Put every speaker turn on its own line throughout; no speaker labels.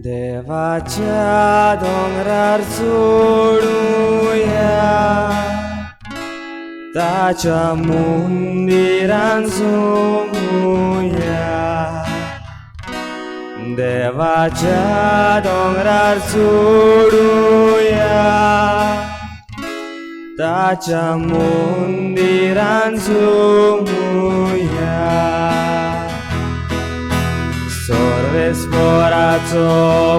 देवाच्या डोंगरार चढूया, ताच्या मंदिरांत झोंबूया. देवाच्या डोंगरार चढूया, ताच्या मंदिरांत झोंबूया. सर्वेस्पराचो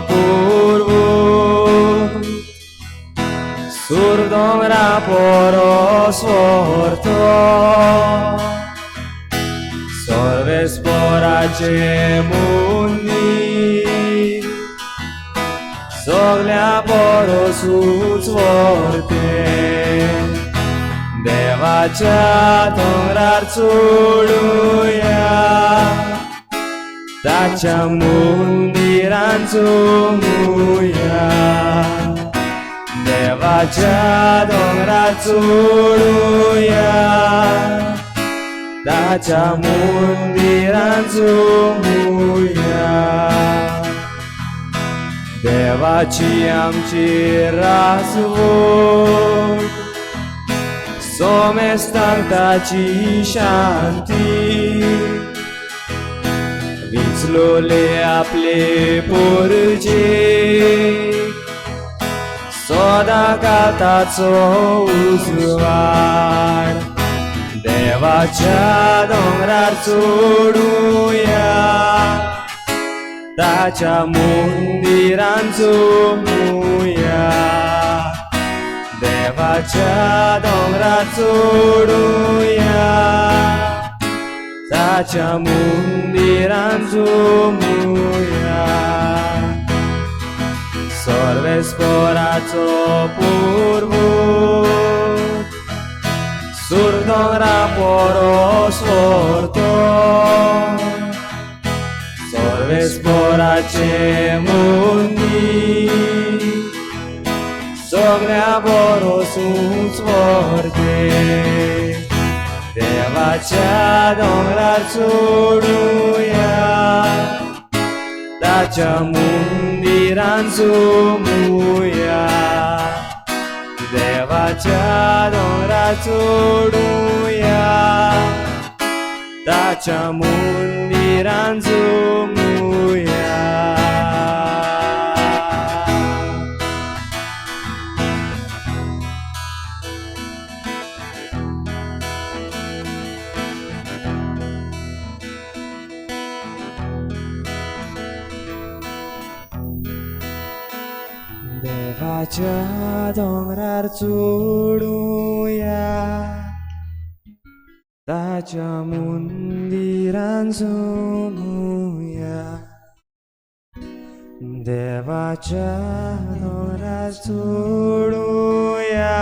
पुर्वूत, सूर दोंगरा परस्वरतो. सर्वेस्पराचे मंदीर सगळ्या परसूच व्हरते. देवाच्या दोंगरार चढूया, ताच्या मंदिरांत झोंबूया. देवाच्या दोंगरार चढूया, ताच्या मंदिरांत झोंबूया. देवाची आमची रासवट, सोमेस्तांक ताची शांती. विचलोले आपले पोरजे, सदांकाळ ताचो उजवाड. देवाच्या दोंगरार चढूया, ताच्या मंदिरांत झोंबूया. देवाच्या दोंगरार चढूया, ताच्या मंदिरांत झोंबूया. सर्वेस्पराचो पुर्वूत, सूर दोंगरा परस्वरतो. सर्वेस्पराचे मंदीर सगळ्या परसूच व्हरते. देवाच्या दोंगरार चढूया, ताच्या मंदिरांत झोंबूया. देवाच्या दोंगरार चढूया, ताच्या मंदिरांत झोंबूया. देवाच्या दोंगरार चढूया, ताच्या मंदिरांत झोंबूया. देवाच्या दोंगरार चढूया,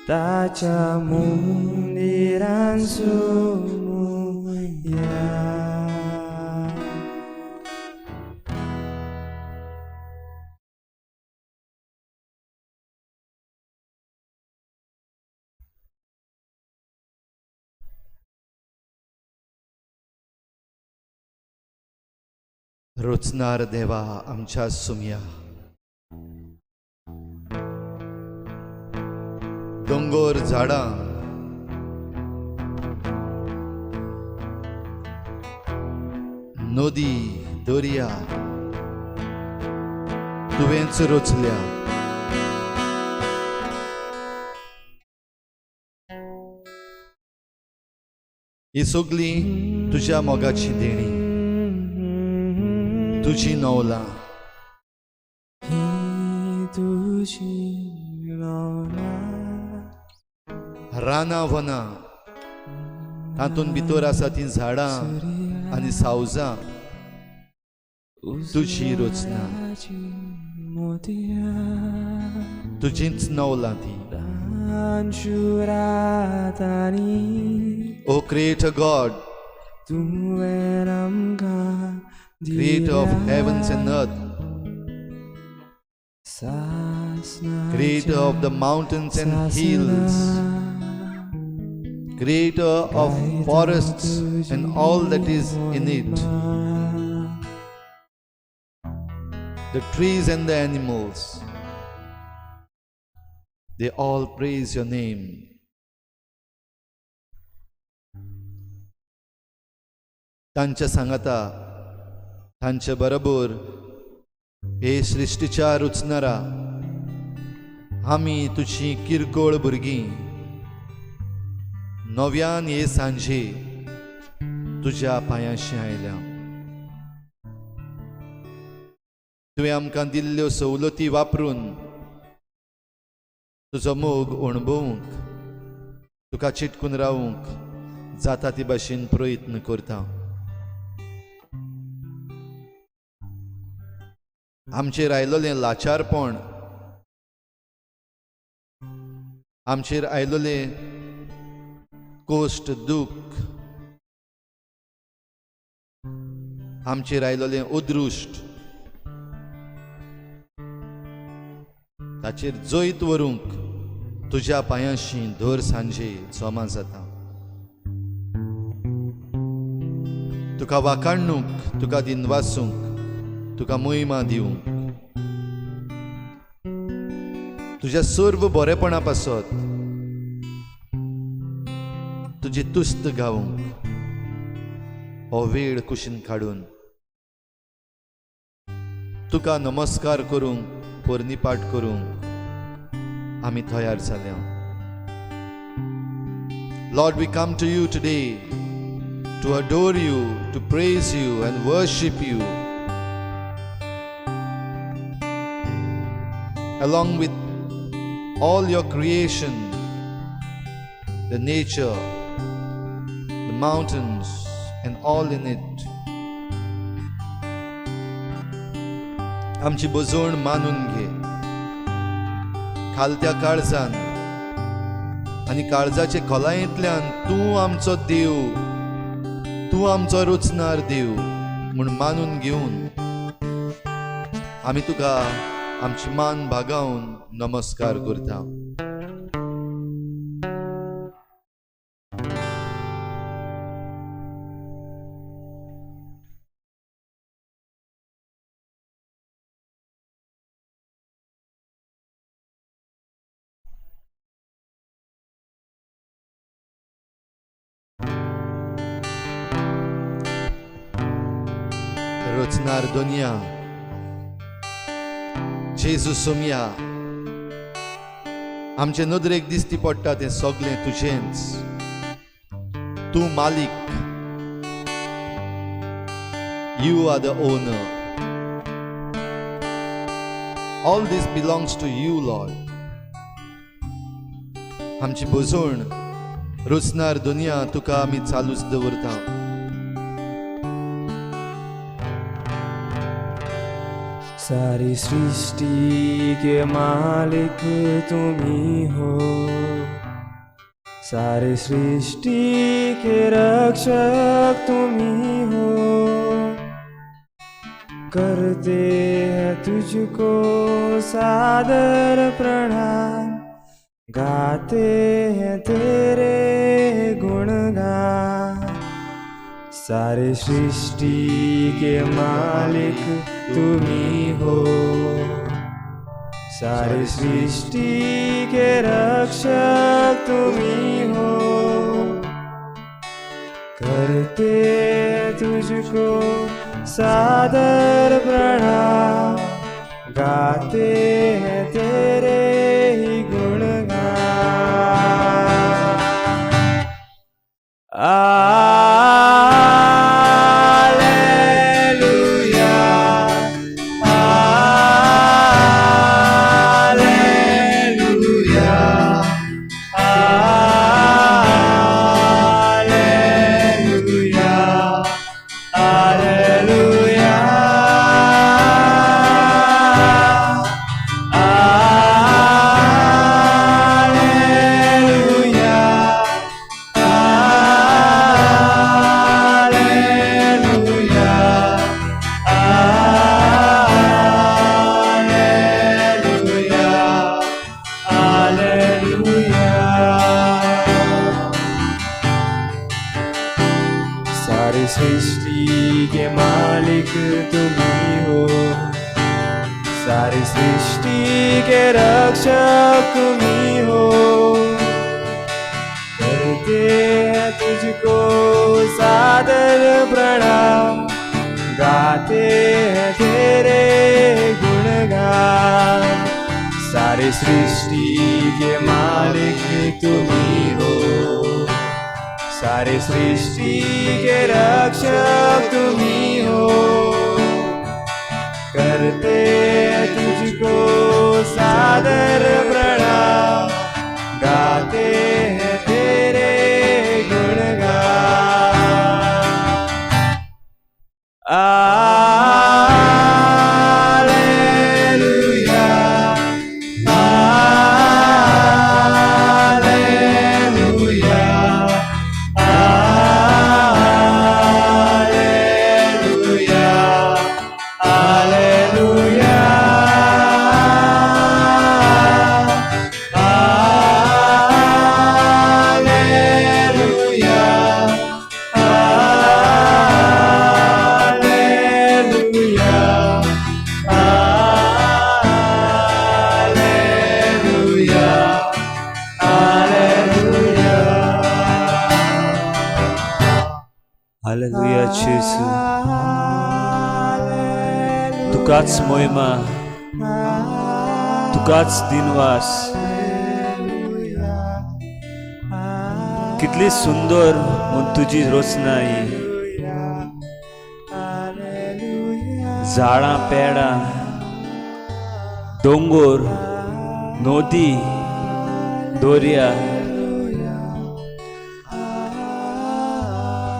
ताच्या मंदिरांत झोंबूया.
रुचनार देवा आमच्या सुमया, दोंगर झाडां नदी दर्या तुवेंच रचल्या. ही सगळी तुझ्या मोगाची देणी, तुझी नवला. रानां वनां तातूंत भितर आसा ती झाडां आनी सावजां तुझी रचना, तुजीच नवला ती. O Creator God, Creator of heavens and earth, Creator of the mountains and hills, Creator of forests and all that is in it, the trees and the animals, they all praise your name. तांचे सांगता तांचे बरोबर हे सृष्टीच्या रुचणारा आमी तुझी किरकोळ भुरगीं नव्यान हे सांजे तुझ्या पांयाशी आयल्या. तुवें आमकां दिल्ल्यो सवलती वापरून तुजो मोग अणभवूंक तुका चिटकून रावूंक जाता ती भाशेन प्रयत्न करता. आमचेर आयलोलें लाचारपण, आमचेर आयलोलें कोश्ट दूख, आमचेर आयलोलें उद्रुश्ट ताचेर जैत व्हरूंक तुज्या पांयाशी दर सांजे जमा जाता. तुका वाखाणूंक, तुका दिनवासूंक, तुका मोहिमा दिवंक, तुज्या सर्व बरेपणा पासत तुजी तुस्त गावंक हो वेळ कुशीन काडून तुका नमस्कार करूंक, पोरनिपाट करूंक आमी तयार जाल्या. Lord, we come to you today to adore you, to praise you and worship you, along with all your creation, the nature, the mountains and all in it. आमची बजवण मानून घे. खालत्या काळजान आनी काळजाचे खोलायेंतल्यान तूं आमचो देव, तूं आमचो रुचणार देव म्हूण मानून घेवन आमी तुका आमची मान भागावन नमस्कार करता. रुचणार दुनिया जेजू सोमया, आमचे नदरेक दिसती पडटा तें सगळें तुजेंच. तूं मालीक, you are the owner. All this belongs to you, Lord. आमची बजवण रुचणार दुनिया तुका आमी चालूच दवरता.
सारी सृष्टि के मालिक तुम्ही हो, सारी सृष्टि के रक्षक तुम्ही हो. करते हैं तुझको सादर प्रणाम, गाते हैं तेरे गुणगान. सारी सृष्टि के मालिक तुम्ही हो, सारी सृष्टि के रक्षक तुम्ही हो. करते तुझको सादर प्रणाम, गाते हैं तेरे ही गुणगान. सारी सृष्टि के मालिक तुम ही हो, सारी सृष्टि के रक्षक तुम ही हो। करते हैं तुझको सादर प्रणाम, गाते हैं तेरे गुणगान। सारी सृष्टि के मालिक तुम ही हो, सारी सृष्टि के रक्षक तुम ही हो। करते तुझको सादर प्रणाम, गाते हैं तेरे गुणगान।
हालेलुया येशू, तुकाच मोहिमा, तुकाच दिनवास. कितली सुंदर म्हूण तुजी रचनाई. झाडां पेडां, दोंगर, नदी, दर्या,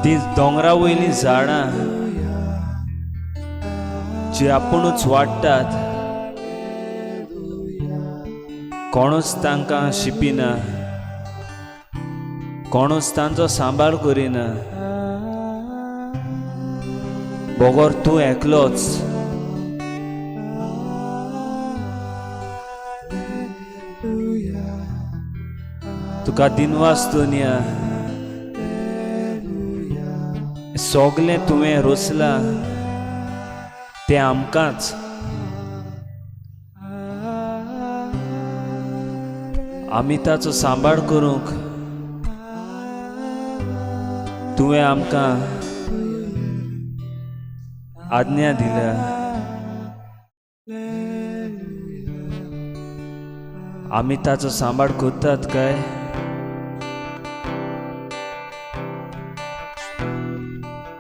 ती दोंगरा वयलीं झाडां जी आपुणूच वाडटात, कोणूच तांकां शिपिना, कोणूच तांचो सांबाळ करिना, बोगोर तूं एकलोच. तुका दिनवास दोनिया सोगलें तुवें रोसलां तें आमकांच. आमी ताचो सांबाळ करूंक तुवें आमकां आज्ञा दिल्या. आमी ताचो सांबाळ करतात काय?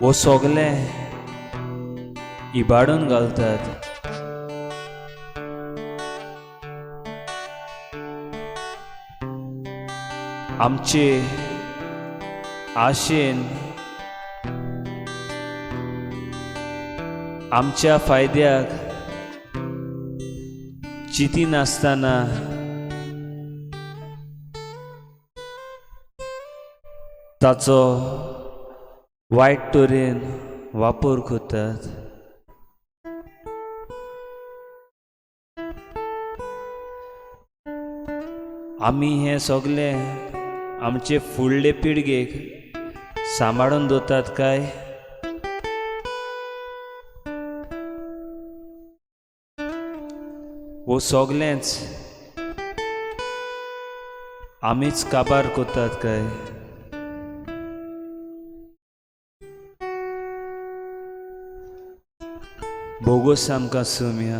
वो सोगलें इबाडून घालतात. आमचे आशेन, आमच्या फायद्याक चिंती नासतना ताचो वायट तरेन वापर करतात. आमी हें सगळें आमचे फुडले पिळगेक सांबाळून दवरतात काय? वो सगळेंच आमीच काबार करतात काय? बोगस आमकां सुम्या.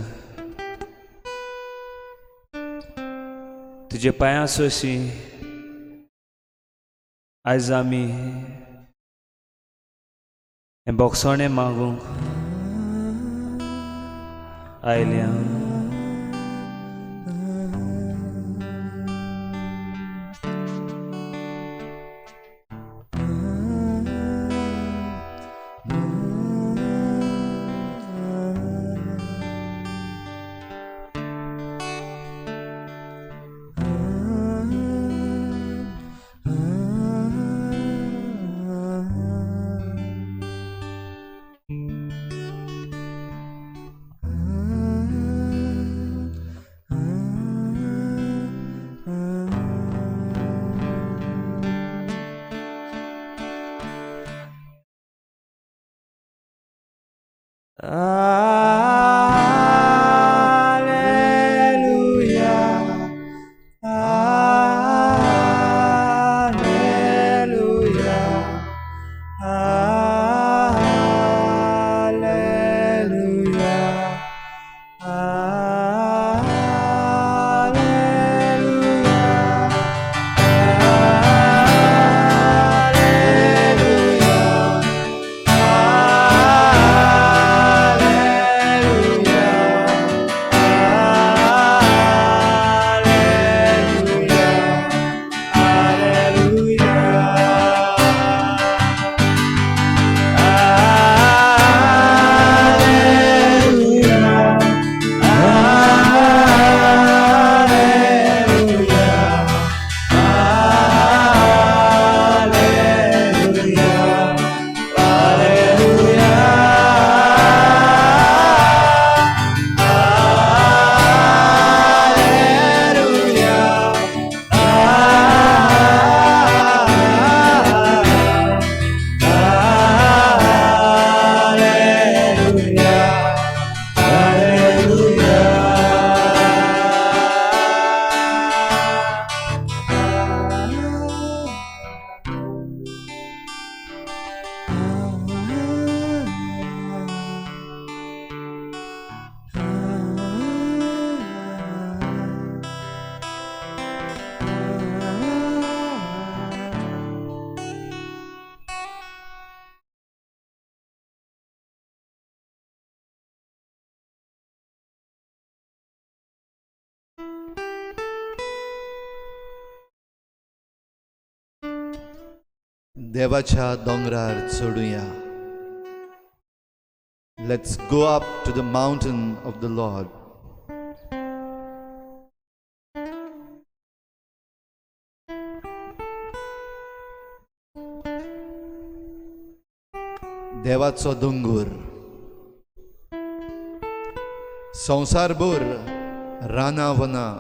तुजे पांयां सोशी आयज आमी हें बोगसोणें मागूंक आयल्या.
देवाच्या दोंगरार चडुया. Let's go up to the mountain of the Lord. देवाचो दोंगूर. संवसारभर रानां वनां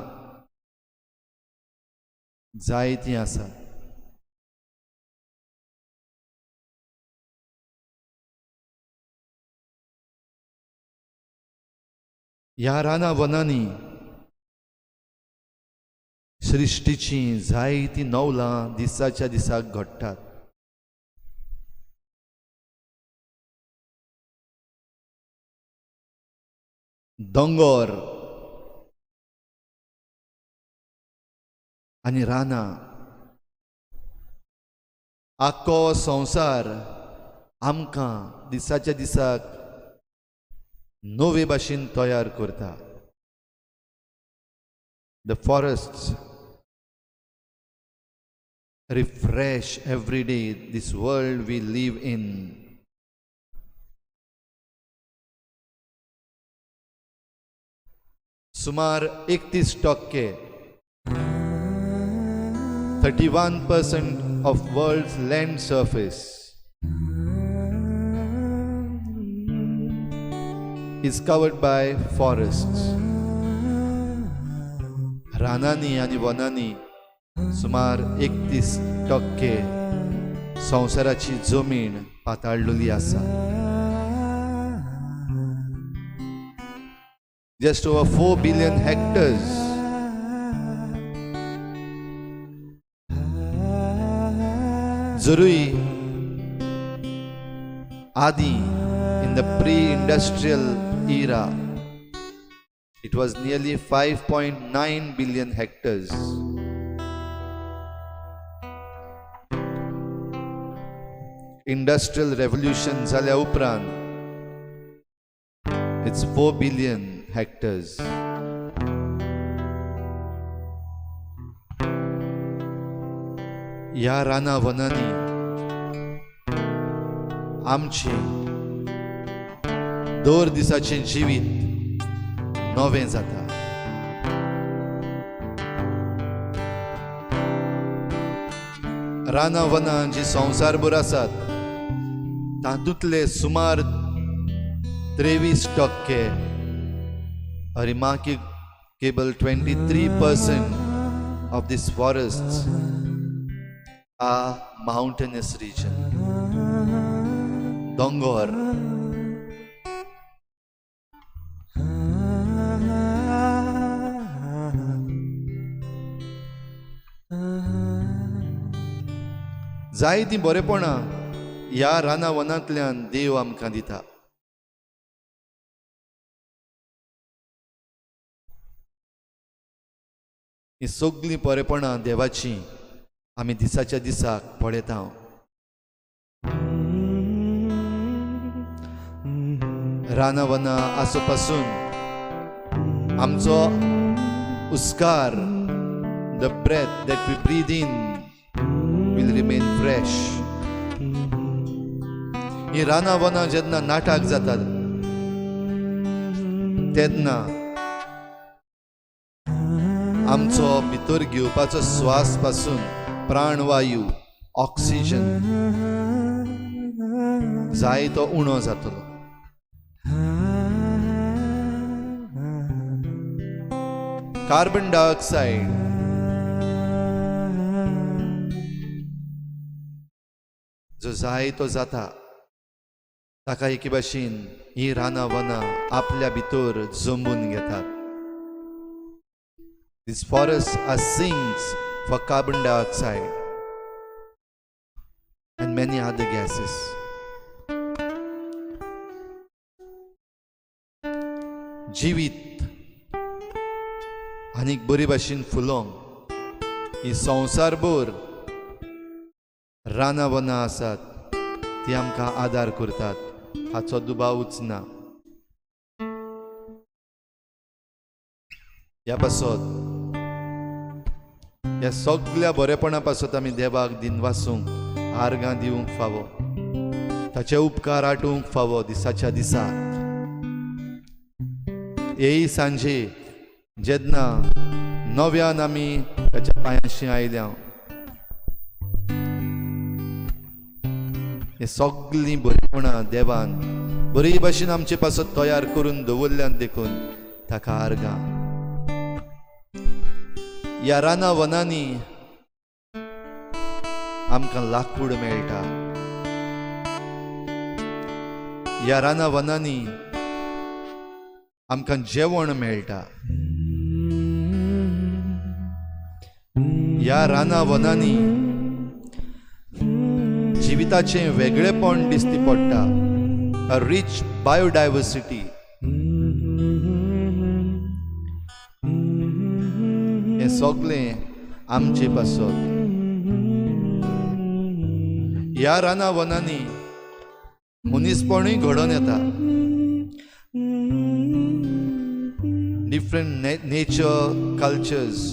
जायतीं आसा. ह्या रानां वनांनी सृश्टीचीं जायतीं नवलां दिसाच्या दिसाक घडटात. दोंगर आनी रानां आख्खो संवसार आमकां दिसाच्या दिसाक नवे भाशेन तयार करता. The forests refresh every day this world we live in. सुमार 31% 31% of world's land surface is covered by forests. रानांनी आनी वनांनी सुमार 31% संवसाराची जमीन पाताळलेली आसा. Just over 4 billion hectares. जरूई आदि in the pre-industrial era, it was nearly 5.9 billion hectares. Industrial revolution जाल्या उपरांत it's 4 billion hectares. ह्या रानां वनांनी आमचे दर दिसाचें जिवीत नवें जाता. रानां वनां जी संवसारभर आसात तातूंतले सुमार 23%, a remarkable 23% of these forests are mountainous region. Dongor जायतीं बरेपणां ह्या रानावनांतल्यान देव आमकां दिता. ही सगळीं बरेपणां देवाची आमी दिसाच्या दिसाक पळयता. रानावनां आसो पासून आमचो उस्कार, the breath that we breathe in will remain fresh. ही रानावनां जेन्ना नाटाक जातात तेन्ना आमचो भितर घेवपाचो श्वास पासून प्राणवायू, ऑक्सिजन जाय तो उणो जातलो. कार्बन डायऑक्सायड जो जाय तो जाता ताका एके भाशेन ही रानावनां आपल्या भितर जमून घेतात. These forests are sinks for carbon dioxide and many other gases. जिवीत आनीक बरी भाशेन फुलोंक ही संवसारभर रानावनां आसात ती आमकां आदार करतात. हाचो दुबावूच ना. ह्या पासत ह्या सगळ्या बरेपणा पासत आमी देवाक दिनवासूंक आर्गां दिवंक फावो, ताचे उपकार आठोवंक फावो दिसाच्या दिसाक. हेय सांजे जेन्ना नव्यान आमी ताच्या पांयाशी आयल्या, हे सगळीं बरेपणां देवान बरे भाशेन आमचे पासत तयार करून दवरल्यान देखून ताका आर्गां. ह्या रानावनांनी आमकां लाकूड मेळटा. ह्या रानावनांनी आमकां जेवण मेळटा. ह्या रानावनांनी जिविताचें वेगळेपण दिसती पडटा. A rich biodiversity. हे सगळें आमचे पासत. ह्या रानावनांनी मनीसपणूय घडोवन येता. Different nature, cultures.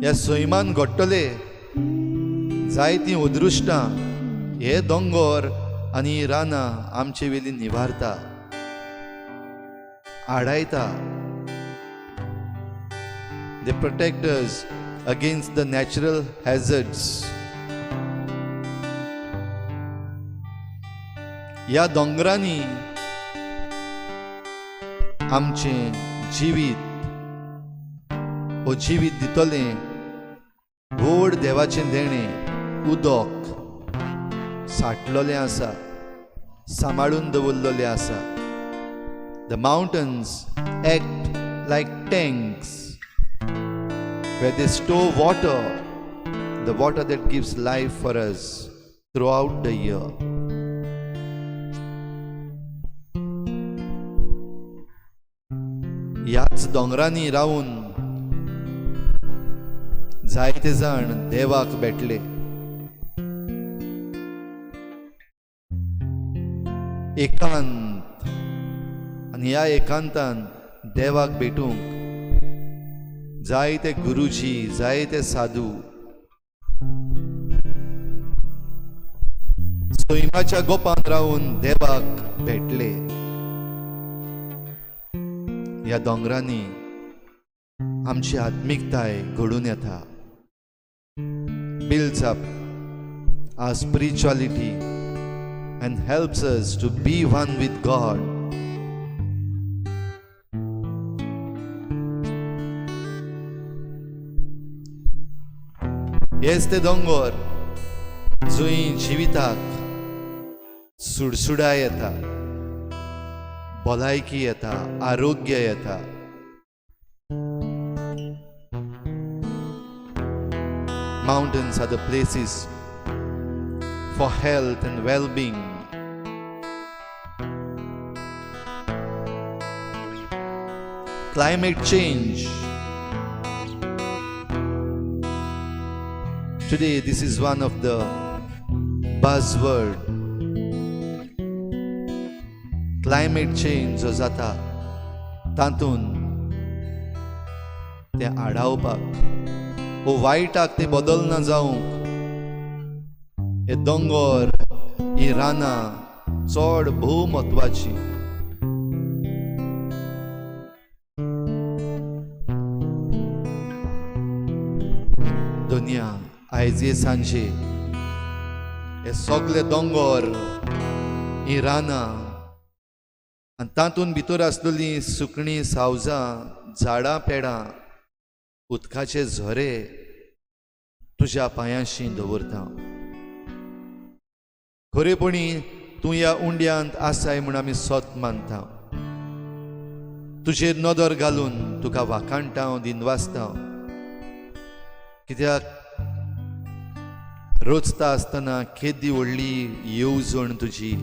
ह्या सैमान घडटले जायतीं अदृश्टां हे दोंगर आनी रानां आमचे वेली निवारता, आडायता. They protect us against the natural hazards. ह्या दोंगरांनी आमचें जिवीत हो जिवीत दितलें व्हड देवाचें देणें उदक साठलोलें आसा, सांबाळून दवरलेलें आसा. The mountains act like tanks where they store water, the water that gives life for us throughout the year. ह्याच दोंगरांनी रावून जायते जाण देवाक भेटले. एकांत. आनी ह्या एकांतान देवाक भेटूंक जायते गुरुजी, जायते साधू सैमाच्या गोपान रावून देवाक भेटले. ह्या दोंगरांनी आमची आत्मिकताय घडून येता. builds up our spirituality and helps us to be one with God. हेच ते दोंगर जंय जिविताक सुडसुडाय येता, भलायकी येता, आरोग्य येता. Mountains are the places for health and well-being. Climate change. Today, this is one of the buzzword. Climate change जो जाता तातून ते आडावपाक वो वायटाक ते बदलना जावंक हे दोंगर ही रानां चड भोव म्हत्वाची. दुनिया आयज हे सांजे हे सगळे दोंगर ही रानां आनी तातूंत भितर आसलेली सुकणीं सावजां झाडां पेडां उदकाचे झरे तुज्या पांयाशी दवरता. खरेपणी तूं ह्या उंड्यांत आसाय म्हूण आमी सत मानता. तुजेर नदर घालून तुका वाखाणटा दिनवासता. कित्याक रोचता आसतना केदी व्हडली येवजण तुजी,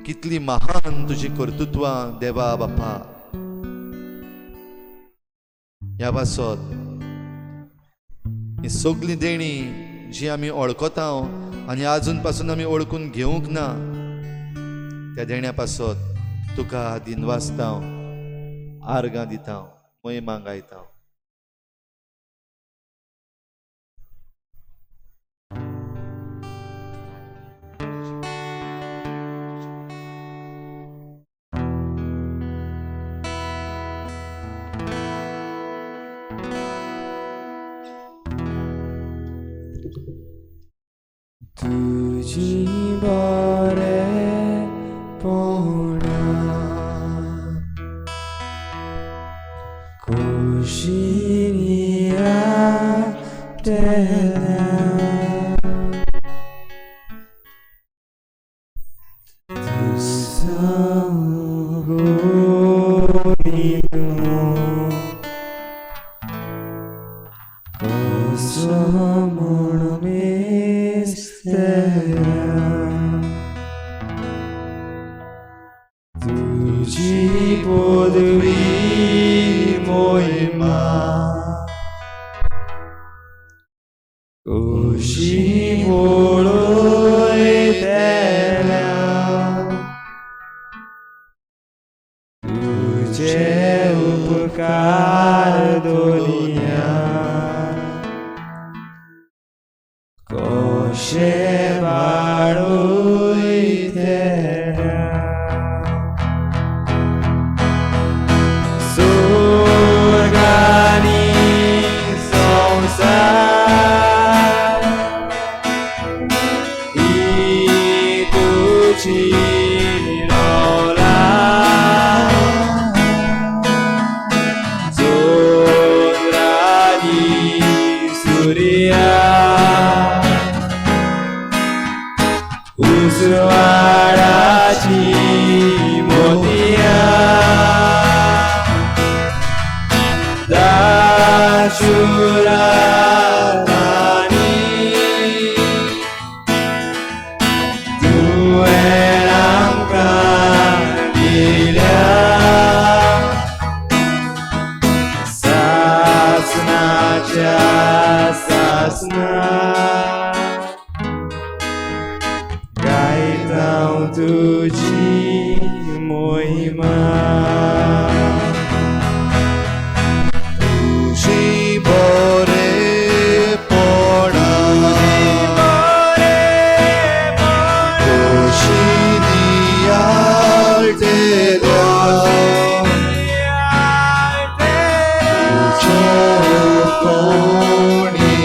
कितली महान तुजी कर्तुत्वां देवा बापा. ह्या पासत ही सगळी देणी जी आमी वळखता आनी आजून पासून आमी वळखून घेवंक ना, त्या देण्या पासत तुका दिनवासता, आर्गां दिता, महिमा गायता.
तुझी बरेपणा कुशीनी आटेल्या तुझा गोडीनो कसो म्हण तुझी पदवी महिमा कशी वळयतल्या तुझे उपकार दोनिया कशे वाडयतल्या. स्वर्गानी संसार ही तुझी रोला चंद्रानी सूर्या उसवाडाची मोतिया दाशुरानी तुवें आमकां दिल्या सासणाच्या सासणा गायता तुझी महिमा.
तुझी बरेपणा कुशीनी आटेल्या तुझे कोणी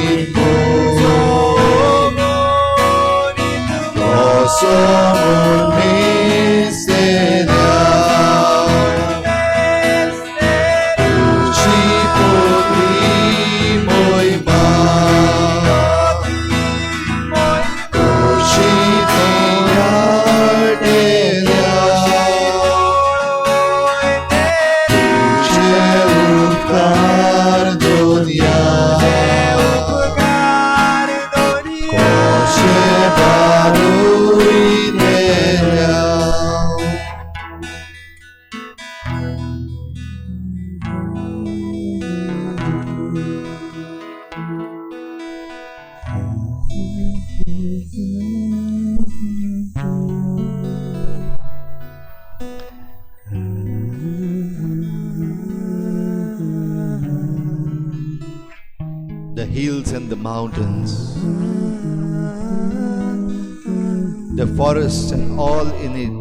the hills and the mountains, the forests and all in it.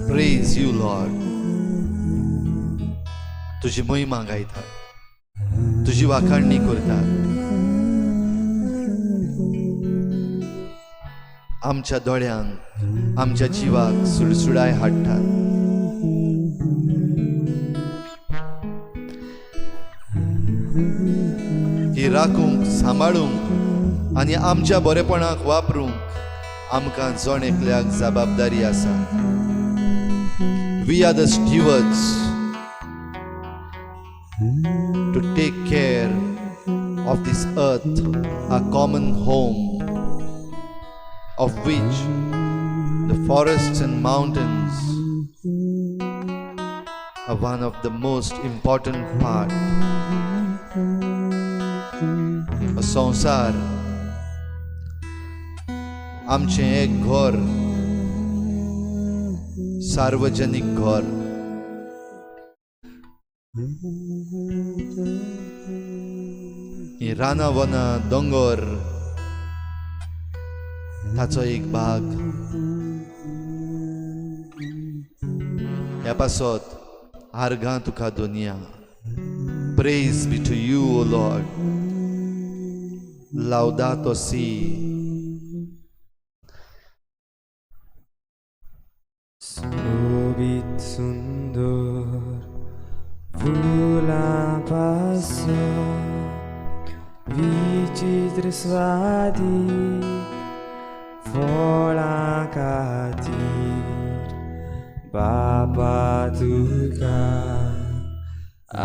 Praise you, Lord. तुझी महिमा गायता, तुझी वाखाणणी करता. आमच्या दोळ्यांक, आमच्या जिवाक सुळसुळाय हाडटा. ही राखूंक, सांबाळूंक आनी आमच्या बरेपणाक वापरूंक आमकां जण एकल्याक जबाबदारी आसा. We are the stewards to take care of this earth, a common home, of which the forests and mountains are one of the most important part. संसार आमचे एक घर, सार्वजनिक घर. ही रानां वनां दोंगर ताचो एक भाग. ह्या पासत आर्गां तुका Doniya. Praise be to you, O Lord. Laudato si.
शोभित सुंदर फुलांपासून विचित्र स्वादिक फळां खातीर बाबा तुका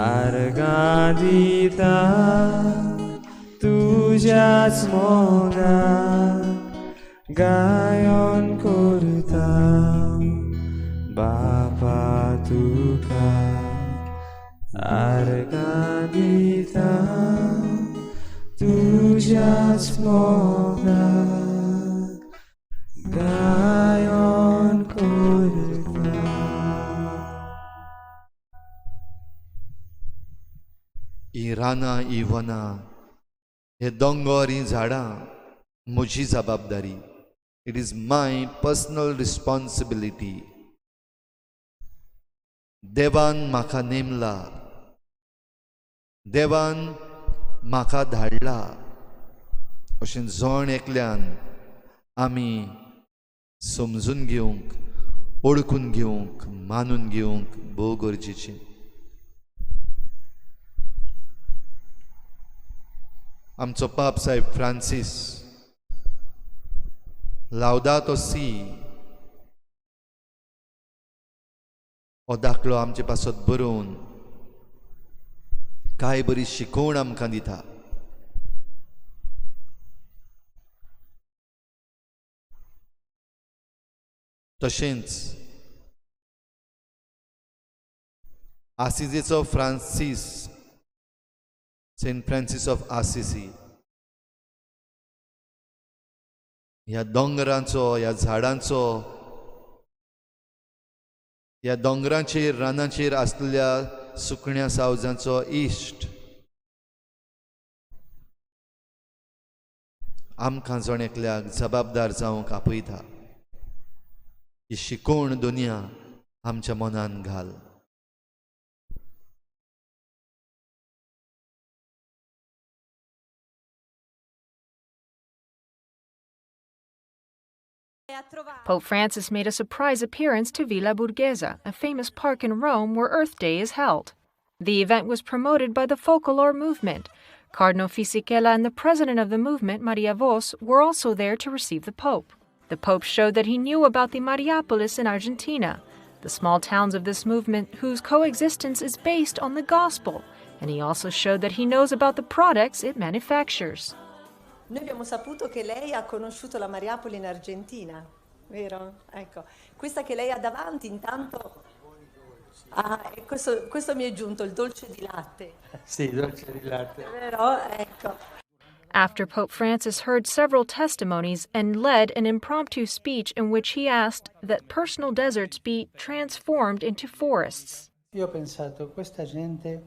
आर्गां दिता. तुझ्याच मोगान गायन करता बाबा तुका आर्गां दिता. तुझ्याच मोगान गायन करता.
ही रानां, ही वनां, हे दोंगर, ही झाडां म्हजी जबाबदारी. It is my personal responsibility. देवान म्हाका नेमला, देवान म्हाका धाडला अशें जण एकल्यान आमी समजून घेवंक, ओळखून घेवंक, मानून घेवंक भोव गरजेचें. आमचो पाप साहेब फ्रांसीस लावदातो सी हो दाखलो आमचे पासत बरोवन कांय बरी शिकवण आमकां दिता. तशेंच आसिजेचो Francis, Saint Francis of Assisi, ह्या दोंगरांचो, ह्या झाडांचो, ह्या दोंगरांचेर, रानांचेर आसलेल्या सुकण्या सावजांचो इश्ट आमकां जण एकल्याक जबाबदार जावंक आपयता. ही शिकवण दुनिया आमच्या मनान घाल.
Pope Francis made a surprise appearance to Villa Borghese, a famous park in Rome where Earth Day is held. The event was promoted by the folklore movement. Cardinal Fisichella and the president of the movement, Maria Vos, were also there to receive the Pope. The Pope showed that he knew about the Mariapolis in Argentina, the small towns of this movement whose coexistence is based on the gospel, and he also showed that he knows about the products it manufactures.
Noi abbiamo saputo che lei ha conosciuto la Mariapoli in Argentina, vero? Ecco, questa che lei ha davanti intanto... Ah, e questo mi è giunto, il dolce di latte.
Sì, dolce di latte.
Vero? Ecco.
After Pope Francis heard several testimonies and led an impromptu speech in which he asked that personal deserts be transformed into forests.
Io ho pensato, questa gente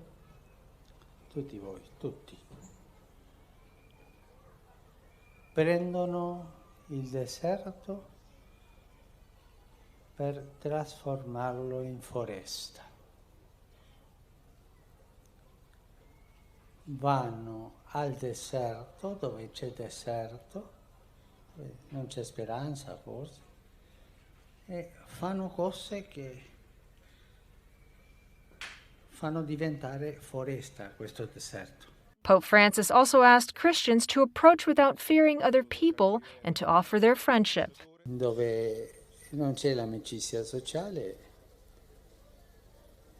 tutti voi, tutti, prendono il deserto per trasformarlo in foresta. Vanno al deserto, dove c'è deserto, dove non c'è speranza forse, e fanno cose che fanno diventare foresta questo deserto.
Pope Francis also asked Christians to approach without fearing other people and to offer their friendship.
Dove non c'è l'amicizia sociale,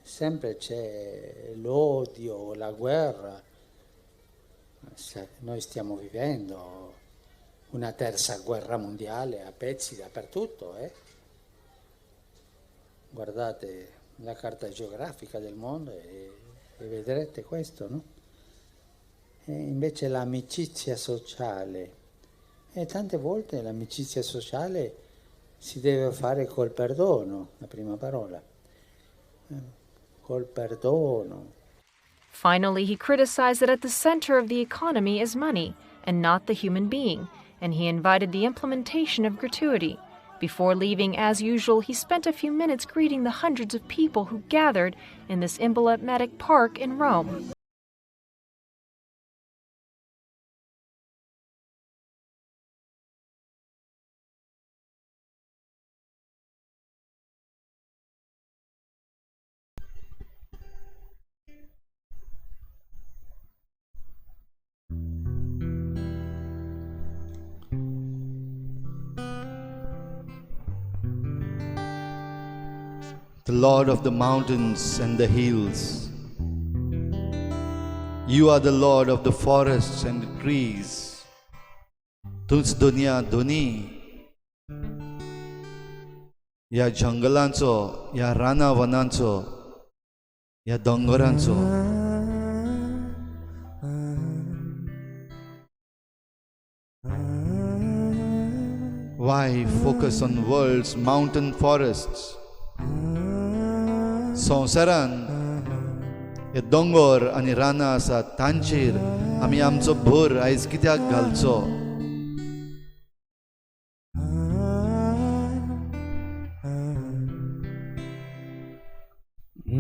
sempre c'è l'odio, la guerra. Noi stiamo vivendo una terza guerra mondiale a pezzi dappertutto. Guardate la carta geografica del mondo e vedrete questo, no? E invece l'amicizia sociale, e tante volte l'amicizia sociale si deve fare col perdono, la prima parola, col perdono.
Finally, he criticized that at the center of the economy is money and not the human being, and he invited the implementation of gratuity. Before leaving, as usual, he spent a few minutes greeting the hundreds of people who gathered in this emblematic park in Rome.
The Lord of the mountains and the hills. You are the Lord of the forests and the trees. तूच दुनिया दोनी या जंगलांचो, या रानावनांचो, या दोंगरांचो. Why focus on world's mountain forests? संवसारान हे दोंगर आनी रानां आसात तांचेर आमी आमचो भर आयज कित्याक घालचो?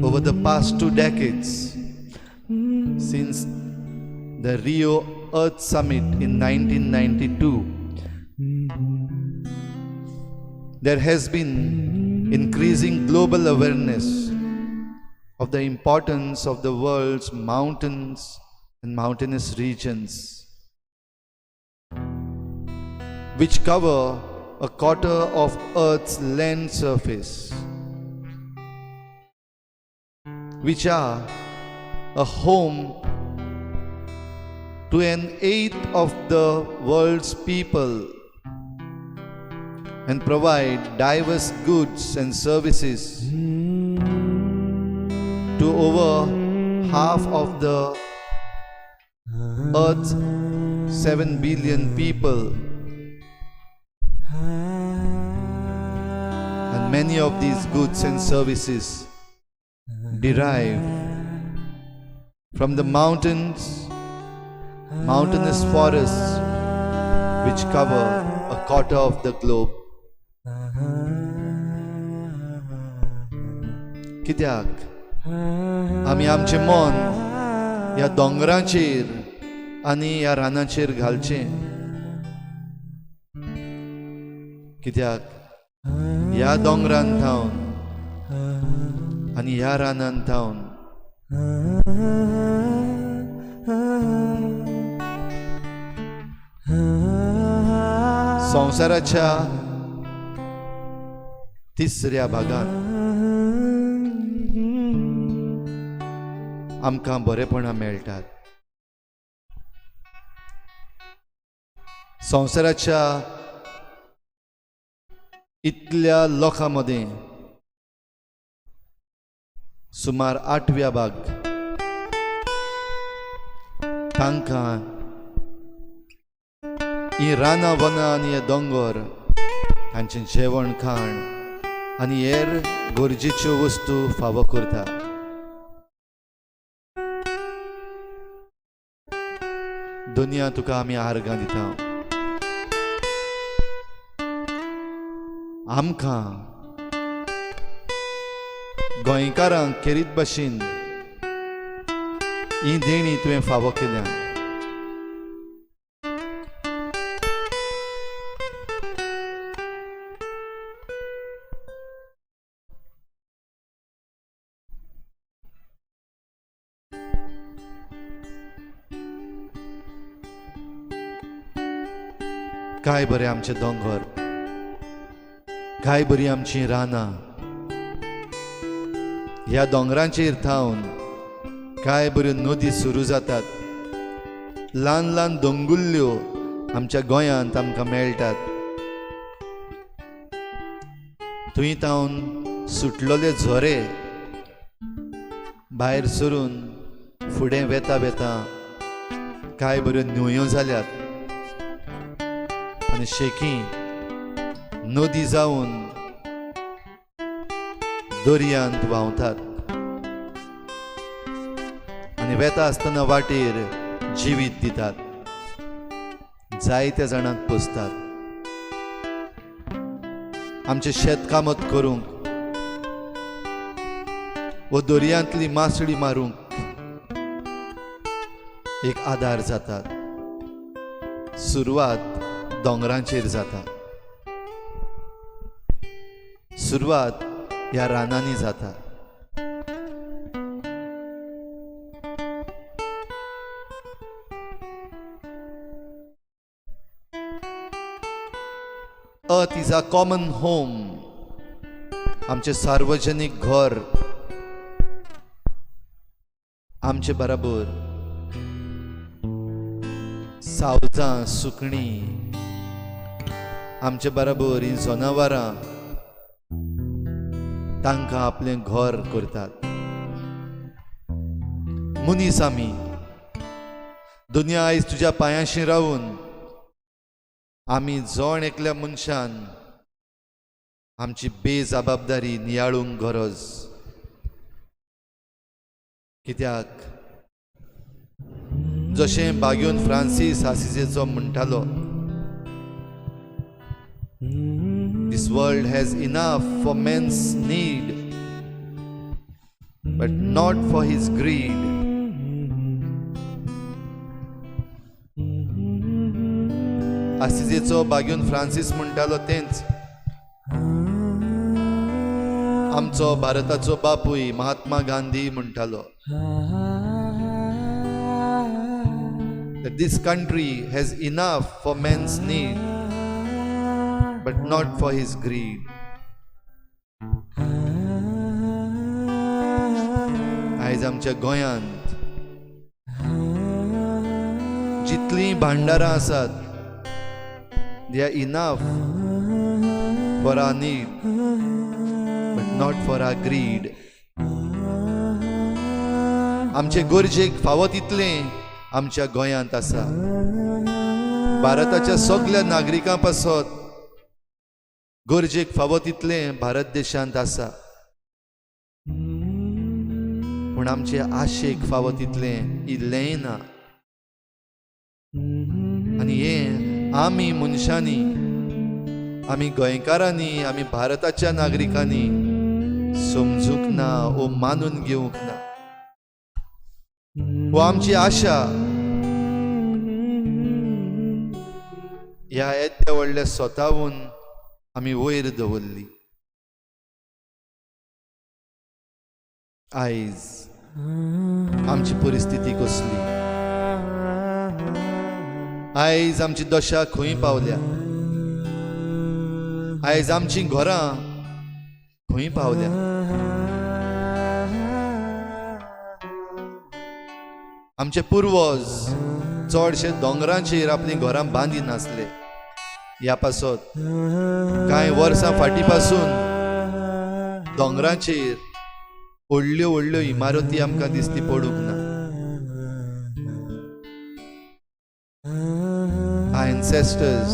Over the past 2 decades, since the Rio Earth Summit in 1992, there has been increasing global awareness of the importance of the world's mountains and mountainous regions, which cover a quarter of Earth's land surface, which are a home to an eighth of the world's people and provide diverse goods and services to over half of the Earth's 7 billion people. And many of these goods and services derive from the mountains, mountainous forests which cover a quarter of the globe. कित्याक आमी आमचें मन ह्या दोंगरांचेर आनी ह्या रानांचेर घालचें? कित्याक ह्या दोंगरान थावन आनी ह्या रानान थावन संवसाराच्या तिसऱ्या भागान आमकां बरेपणां मेळटात. संवसाराच्या इतल्या लोकां मदें सुमार 8व्या भाग तांकां ही रानां वनां आनी हे दोंगर तांचें जेवण खाण आनी हेर गरजेच्यो वस्तू फावो करता. दुनिया तुका आमी आर्गां दिता आमकां गोंयकारांक खेरीत भाशेन ही देणी तुवें फावो केल्या काय बरे आमचे दोंगर काय बरी आमची रानां ह्या दोंगरांचेर थावन काय बऱ्यो नदी सुरू जातात ल्हान ल्हान दोंगुल्ल्यो आमच्या गोंयांत आमकां मेळटात थंय थावन सुटलोले झरे भायर सरून फुडें वेता वेता काय बऱ्यो न्हंयो जाल्यात आनी शेकी नदी जावन दर्यांत व्हांवतात आनी वेता आसतना वाटेर जिवीत दितात जायत्या जाणांक पोसतात आमचे शेतकामत करूंक वो दर्यांतली मासळी मारूंक एक आदार जातात सुरवात दोंगरांचेर जाता सुरवात ह्या रानांनी जाता earth is a common home आमचे सार्वजनिक घर आमचे बराबर सावजां सुकणीं आमचे बराबर ही जनावरां तांकां आपलें घर करतात मनीस आमी दुनिया आयज तुज्या पांयाशी रावून आमी जोण एकल्या मनशान आमची बेजबाबदारी नियाळूंक गरज कित्याक जशें बागेवन फ्रांसीस आसिसेचो म्हणटालो This world has enough for man's need, but not for his greed. आसिसेचो बागेवन फ्रांसीस म्हणटालो तेंच आमचो भारताचो बापूय महात्मा गांधी म्हणटालो that this country has enough for man's need but not for his greed. आयज आमच्या गोंयांत जितलीं भांडारां आसात they are enough for our need but not for our greed. आमचे गरजेक फावो तितलें आमच्या गोंयांत आसा भारताच्या सगळ्या नागरिकां पासत गरजेक फावो तितलें भारत देशांत आसा पूण आमचे आशेक फावो तितलें इल्लेंय ना आनी हे आमी मनशांनी आमी गोंयकारांनी आमी भारताच्या नागरिकांनी समजूंक ना वो मानून घेवंक ना वो आमची आशा ह्या येद्या व्हडल्या स्वतावून आमी वयर दवरली आयज आमची परिस्थिती कसली आयज आमची दशा खंय पावल्या आयज आमची घरां खंय पावल्या आमचे पूर्वज चडशे दोंगरांचेर आपली घरां बांदिन आसले ह्या पासत कांय वर्सां फाटीं पासून दोंगरांचेर व्हडल्यो व्हडल्यो इमारती आमकां दिसती पडूंक ना Our ancestors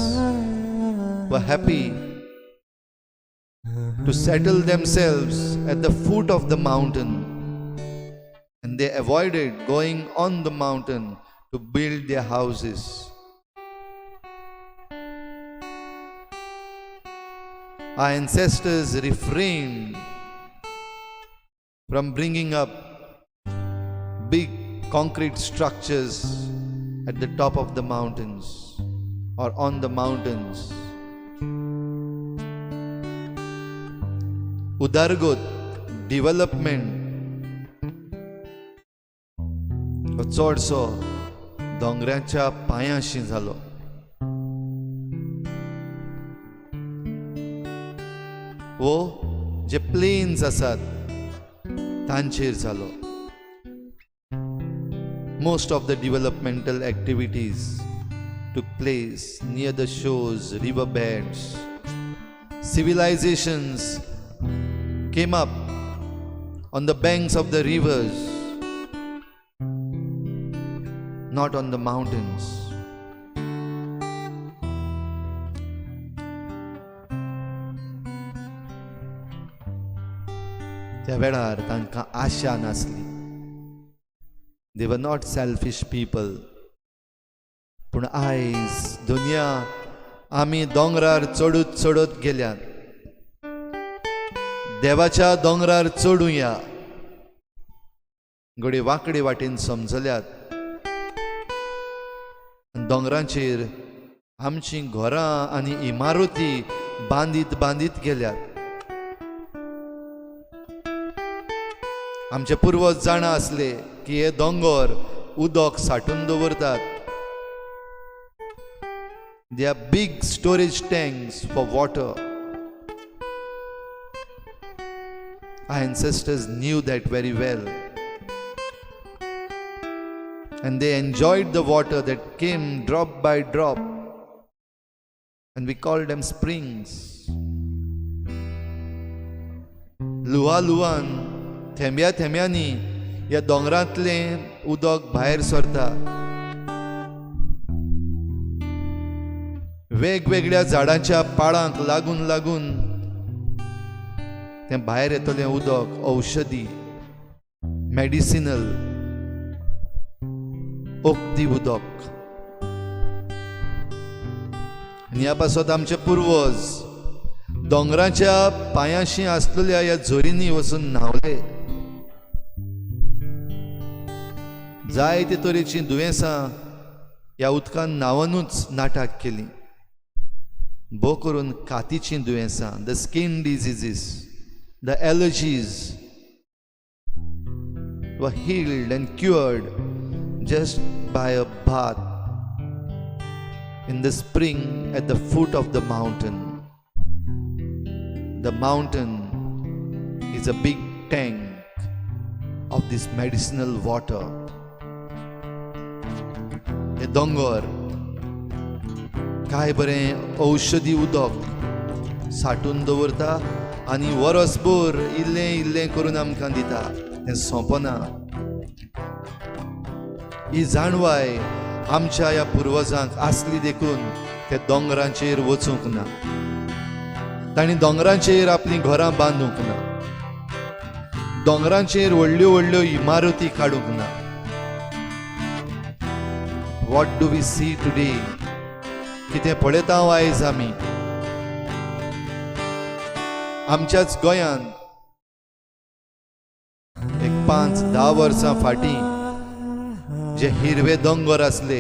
were happy to settle themselves at the foot of the mountain and they avoided going on the mountain to build their houses. Our ancestors refrained from bringing up big concrete structures at the top of the mountains or on the mountains. उदारगत development हो चडसो दोंगराच्या पांयाशी जालो. वो जे planes आसात तांचेर जालो. Most of the developmental activities took place near the shores, riverbeds. Civilizations came up on the banks of the rivers, not on the mountains. त्या वेळार तांकां आशा नासली. They were not selfish people. पूण आयज दुनिया आमी दोंगरार चडूत चडत गेल्यात. देवाच्या दोंगरार चडुया घडये वांकडे वाटेन समजल्यात. दोंगरांचेर आमची घरां आनी इमारती बांदीत बांदीत गेल्यात. आमचे पुर्वज जाणा आसले की हे दोंगर उदक साठून दवरतात. They are big storage tanks for water. Our ancestors knew that very well. And they enjoyed the water that came drop by drop. And we called them springs. लुवा लुवान थेंब्या थेंब्यांनी ह्या दोंगरांतलें उदक भायर सरता. वेगवेगळ्या झाडांच्या पाळांक लागून लागून तें भायर येतलें उदक औषधी, मेडिसिनल, ओखदी उदक. आनी ह्या पासत आमचे पुर्वज दोंगराच्या पांयाशी आसलेल्या ह्या झरींनी वचून न्हावले. जायते तरेचीं दुयेंसां ह्या उदकान न्हावनूच नाटाक केलीं. भोव करून कातीचीं दुयेंसां, the skin diseases, the allergies were healed and cured just by a bath in the spring at the foot of the mountain. The mountain is a big tank of this medicinal water. हे दोंगर काय बरें औषधी उदक साठून दवरता आनी वरसभर इल्लें इल्लें करून आमकां दिता. तें सोंपना. ही जाणवाय आमच्या ह्या पुर्वजांक आसली देखून ते दोंगरांचेर वचूंक ना. तांणी दोंगरांचेर आपलीं घरां बांदूंक ना. दोंगरांचेर व्हडल्यो व्हडल्यो इमारती काडूंक ना. What do we see today? कितें पळयता आयज आमी आमच्याच गोंयांत एक 5-10 वर्सां फाटीं जे हिरवे दोंगर आसले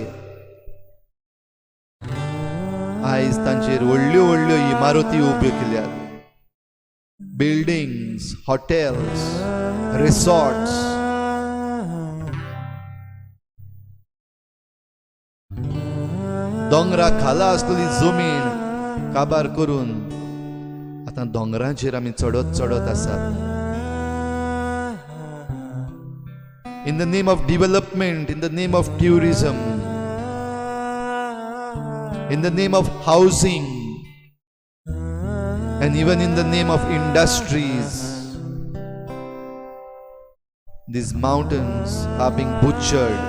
आयज तांचेर व्हडल्यो व्हडल्यो इमारती उब्यो केल्यात. Buildings, hotels, resorts. दोंगरा खाला आसलेली जमीन काबार करून आतां दोंगरांचेर आमी चडत चडत आसात. In the name of development, in the name of tourism, in the name of housing, and even in the name of industries, these mountains are being butchered.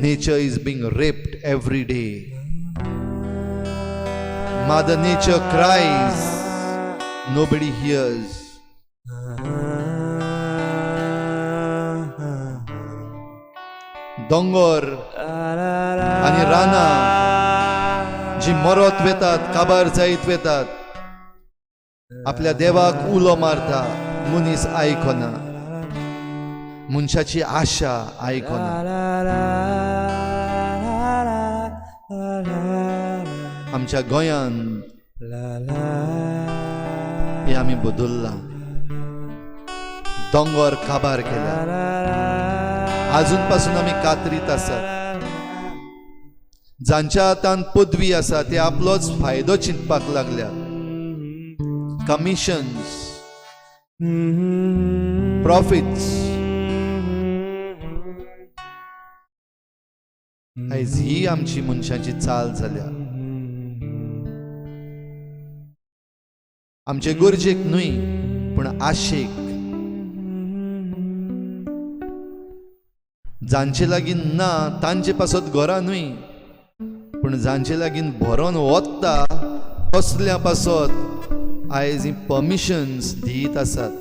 Nature is being raped every day. Mother Nature cries, nobody hears. दोंगर आनी रानां जी मरत वेतात, काबार जायत वेतात, आपल्या देवाक उलो मारता, मनीस आयकना, मनशाची आशा आयकना. आमच्या गोंयांत हे आमी बदलला. दोंगर काबार केला. आजून पासून आमी कातरीत आसात. जांच्या हातांत पदवी आसा ते आपलोच फायदो चिंतपाक लागल्यात. Commissions, profits. आयज ही आमची मनशाची चाल जाल्या. आमचे गरजेक न्हय पूण आशेक. जांचे लागीं ना तांचे पासत घरां न्हय पूण जांचे लागीं भरोन वत्ता तसल्या पासत आयज ही परमिशन्स दीत आसात.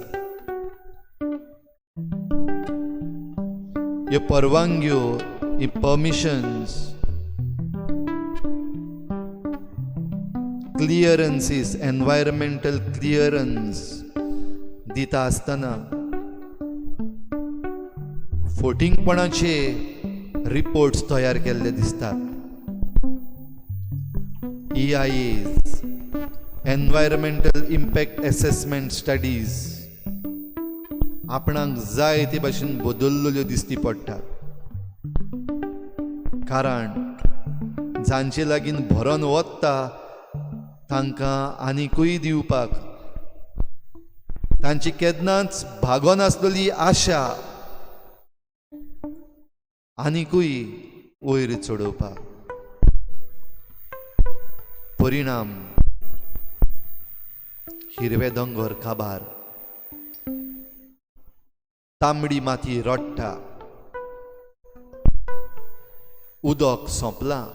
ह्यो परवानग्यो, ही परमिशन्स, क्लियरन्सीस, एनवायरमेंटल क्लियरन्स दिता आसतना फोटिंगपणाचे रिपोर्ट्स तयार केल्ले दिसतात. EIAs, environmental impact assessment studies आपणाक जाय ते भाशेन बदलल्यो दिसती पडटात. कारण जांचे लागीं भरोन वत्ता तांकां आनिकूय दिवपाक, तांची केन्नाच भागोन आसलेली आशा आनिकूय वयर चडोवपाक. परिणाम हिरवे दोंगर काबार, तांबडी माती रडटा, उदक सोंपलां.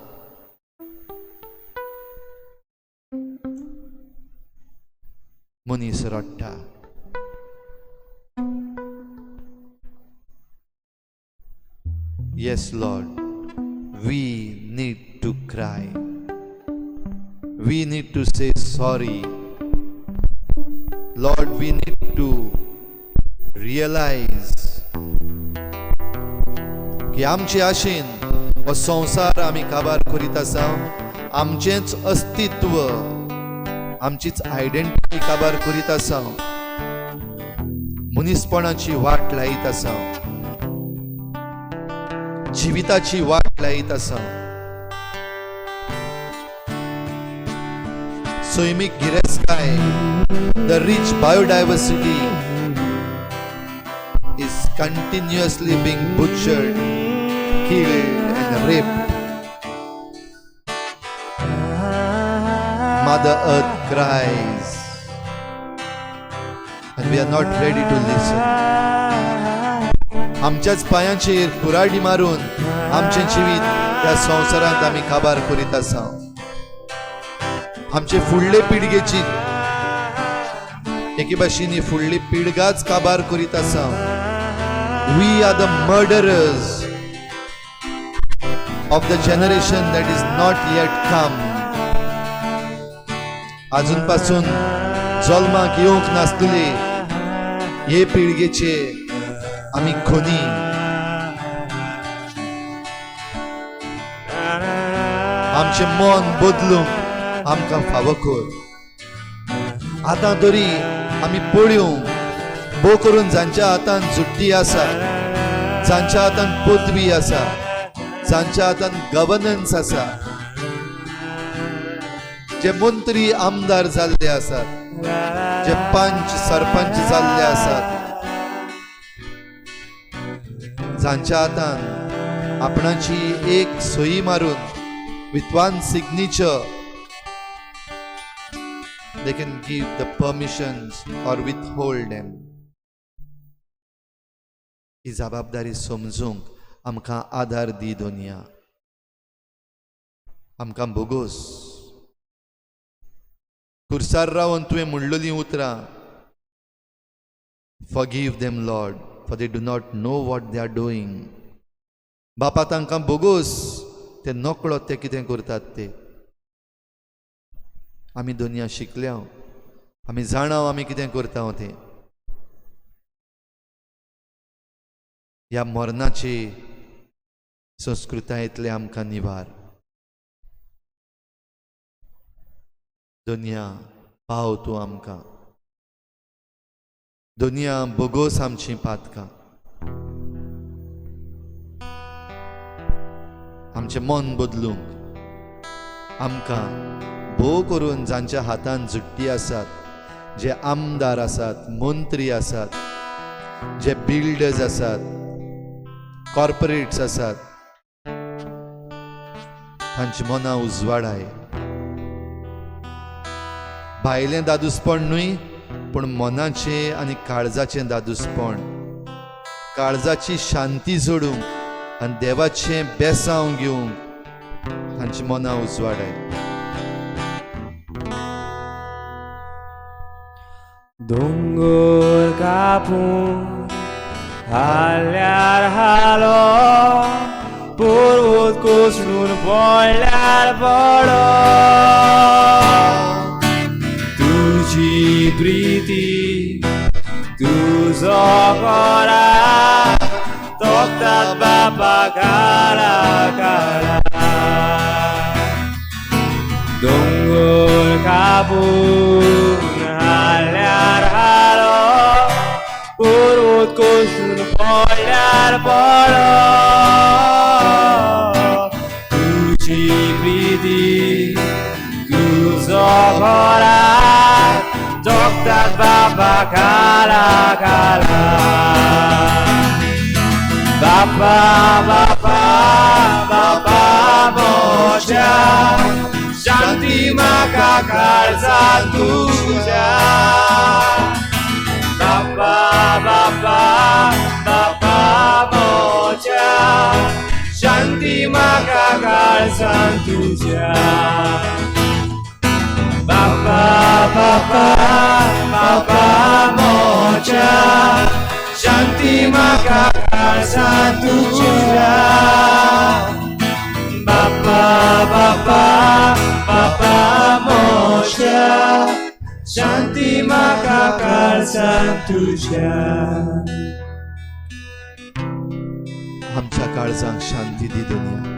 मनीस रडटा. Yes, Lord, we need to cry. We need to say sorry. Lord, we need to realize की आमचे आशेन हो संवसार आमी काबार करीत आसा. आमचेंच अस्तित्व, आमचीच आयडेंटिटी काबार करीत आसा. मनीसपणाची वाट लायत आसा. जिविताची वाट लायत आसा. सैमीक गिरेस्तकाय, the rich biodiversity is continuously being butchered, killed and raped. Mother Earth cries and we are not ready to listen. आमच्याच पायांचेर कुराडी मारून आमचें जिवीत ह्या संवसारांत आमी काबार करीत आसा. आमचे फुडले पिळगेची एके भाशेन फुडली पिळगाच काबार करीत आसा. We are the murderers of the generation that is not yet come. आजून पासून जल्माक येवंक नासलेले हे पिळगेचे आमी खुनी. आमचे मन बदलूंक आमकां फावो कर. आतां तरी आमी पळयों भोव करून जांच्या हातांत जुट्टी आसा, जांच्या हातांत पदवी आसा, जांच्या हातांत गव्हर्नन्स आसा, जे मंत्री आमदार जाल्ले आसात, जे पंच सरपंच जाल्ले आसात, जांच्या हातांत आपणाची एक सही मारून with one signature they can give the permissions or withhold them. ही जबाबदारी समजूंक आमकां आदार दी दोनिया. आमकां बोगोस खुर्सार रावन तुवें म्हणलेलीं उतरां forgive them, Lord, for they do not know what they are doing. बापा तांकां बोगोस ते नकळो ते कितें करतात ते आमी दुनिया शिकल्या आमी जाणाव आमी कितें करता तें ह्या मरणाची संस्कृतायेंतले आमकां निवार दुनिया पाव तूं आमकां दुनिया बोगोस आमची पातकां आमचें मन बदलूंक आमकां भोव करून जांच्या हातान जुट्टी आसात जे आमदार आसात मंत्री आसात जे बिल्डर्स आसात कॉर्पोरेट्स आसात तांची मनां उजवाडाय भायलें दादूसपण न्हय पूण मनाचें आनी काळजाचें दादूसपण काळजाची शांती जोडूंक आनी देवाचें बेसांव घेवंक तांची मनां उजवाडाय
दोंगर कापून हाल्यार हालो पर्वत कोसळून पडल्यार पडो तुजी प्रिती तुजो कोरा तोखतात बापा काळा काळा दोंगर कापून हाल्यार हालो पर्वत कोसळून पडल्यार पडो तुजी प्रिती तुजो कोरा तोखतात बापा काळा काळा बापा बापा बापा मोच्या शांती म्हाका काळजांत तुज्या बापा बापा बापा मोच्या शांती म्हाका काळजांत तुज्या बापा बापा बापा मोच्या शांती म्हाका काळजांत तुज्या बापा बापा बापा मोच्या शांती म्हाका काळजांत तुज्या
आमच्या काळजांक शांती दी दुनिया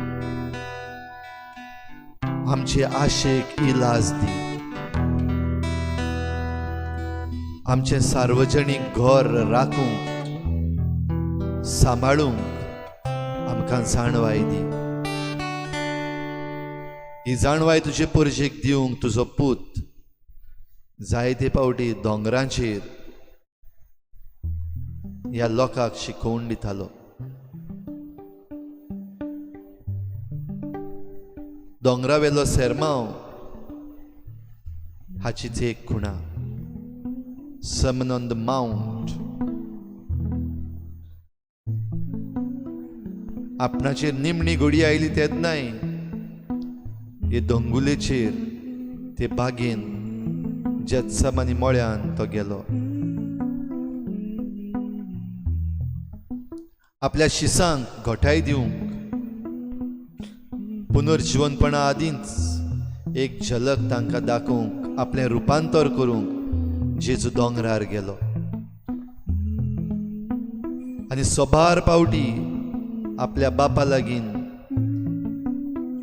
आमचे आशेक इलाज दी आमचे सार्वजनीक घर राखूंक सांबाळूंक आमकां जाणवाय दी ही जाणवाय तुजे परजेक दिवंक तुजो पूत जायते पावटी दोंगरांचेर ह्या लोकांक शिकोवन दितालो दोंगरावेलो सेरमांव हाचीच एक खुणा Sermon on the Mount आपणाचेर निमणी घडी आयली तेच नाय हे दोंगुलेचेर ते बागेन जेत्समानी मळ्यान तो गेलो आपल्या शिसांक घोटाय दिवंक पुनर्जीवनपणा आदींच एक झलक तांकां दाखोवंक आपलें रुपांतर करूंक जेजू दोंगरार गेलो आनी सोबार पावटी आपल्या बापा लागीं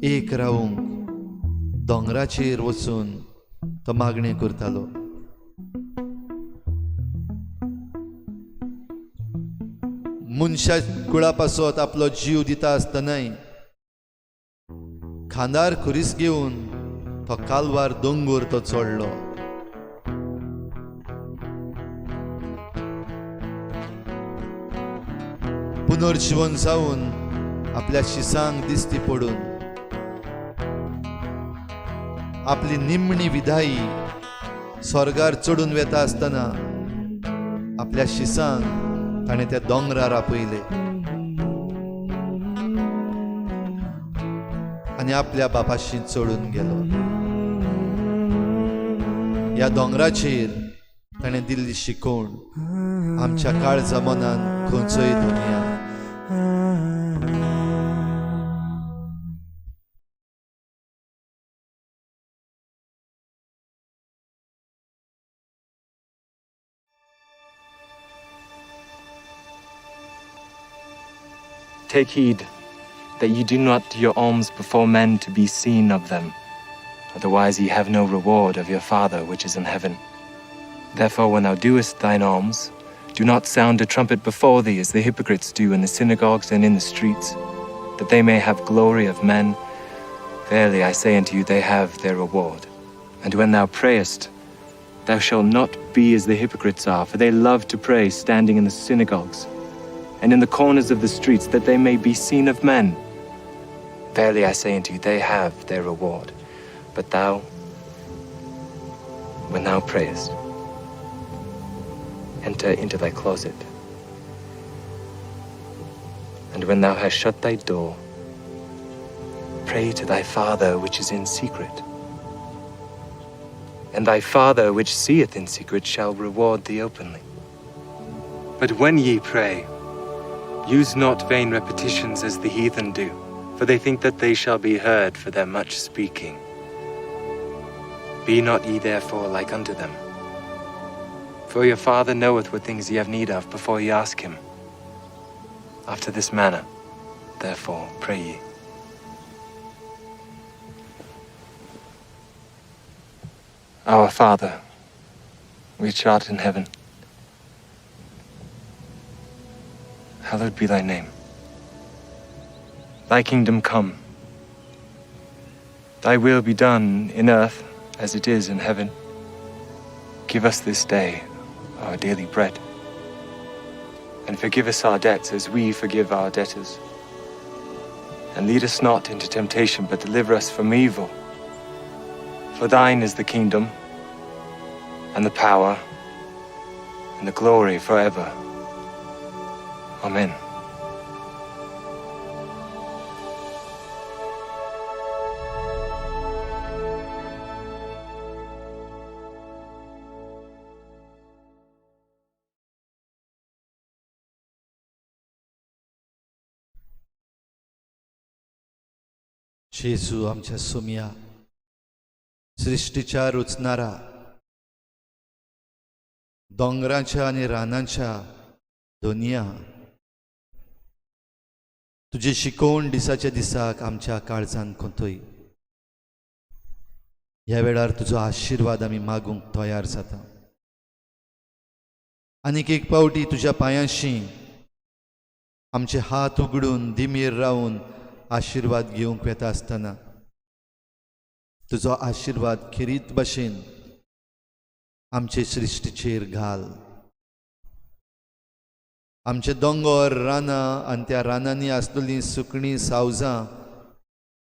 एक रावूंक दोंगराचेर वचून तो मागणें करतालो मनशा कुळा पासत आपलो जीव दिता आसतनाय खांदार खुरीस घेवन तो कालवार दोंगर तो चडलो पुनर्जीवन जावन आपल्या शिसांक दिसती पडून आपली निमणी विधाई स्वर्गार चढून वेता आसतना आपल्या शिसांक ताणें त्या दोंगरार आपयले आनी आपल्या बापाशी चढून गेलो ह्या दोंगराचेर ताणें दिल्ली शिकोवण आमच्या काळजा मनान खंयचोय दुनिया
take heed that ye do not do your alms before men to be seen of them. Otherwise ye have no reward of your Father which is in heaven. Therefore when thou doest thine alms, do not sound a trumpet before thee as the hypocrites do in the synagogues and in the streets, that they may have glory of men. Verily I say unto you, they have their reward. And when thou prayest, thou shalt not be as the hypocrites are, for they love to pray standing in the synagogues and in the corners of the streets, that they may be seen of men. Verily I say unto you, they have their reward. But thou, when thou prayest, enter into thy closet, and when thou hast shut thy door, pray to thy Father which is in secret. And thy Father which seeth in secret shall reward thee openly. But when ye pray, use not vain repetitions as the heathen do, for they think that they shall be heard for their much speaking. Be not ye therefore like unto them. For your Father knoweth what things ye have need of before ye ask him. After this manner, therefore, pray ye. Our Father, which art in heaven, hallowed be thy name. Thy kingdom come. Thy will be done in earth as it is in heaven. Give us this day our daily bread, and forgive us our debts as we forgive our debtors. And lead us not into temptation, but deliver us from evil. For thine is the kingdom, and the power, and the glory forever. Amen.
जेजू आमच्या सुमिया, सृष्टीच्या रुचणारा, दोंगरांच्या आणि रानांच्या दोनिया, तुझे शिकोवण दिसाच्या दिसाक आमच्या काळजांत कोंतय. ह्या वेळार तुजो आशीर्वाद आमी मागूंक तयार जाता. आनीक एक पावटी तुज्या पांयांशी आमचे हात उगडून दिमीर रावून आशीर्वाद घेवंक येता आसतना तुजो आशीर्वाद खिरीत भाशेन आमचे सृश्टीचेर घाल. आमचे दोंगर, रानां आनी त्या रानांनी आसलेलीं सुकणीं, सावजां,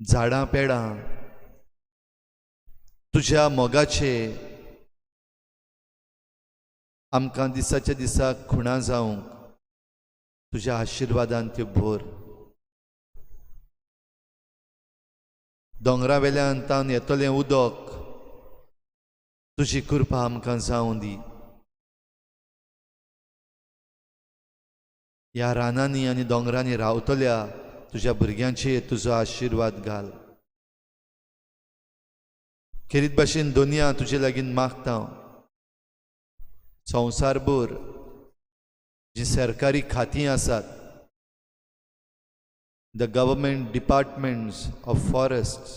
झाडां, पेडां तुज्या मोगाचे आमकां दिसाच्या दिसाक खुणा जावंक तुज्या आशीर्वादान त्यो भर. दोंगरा वेल्यान तावन येतलें उदक तुजी कृपा आमकां जावं दी. ह्या रानांनी आनी दोंगरांनी रावतल्या तुज्या भुरग्यांचेर तुजो आशीर्वाद घाल. खेरीत भाशेन दुनिया तुजे लागीं मागता. संवसारभर जी सरकारी खातीं आसात, the government departments of forests,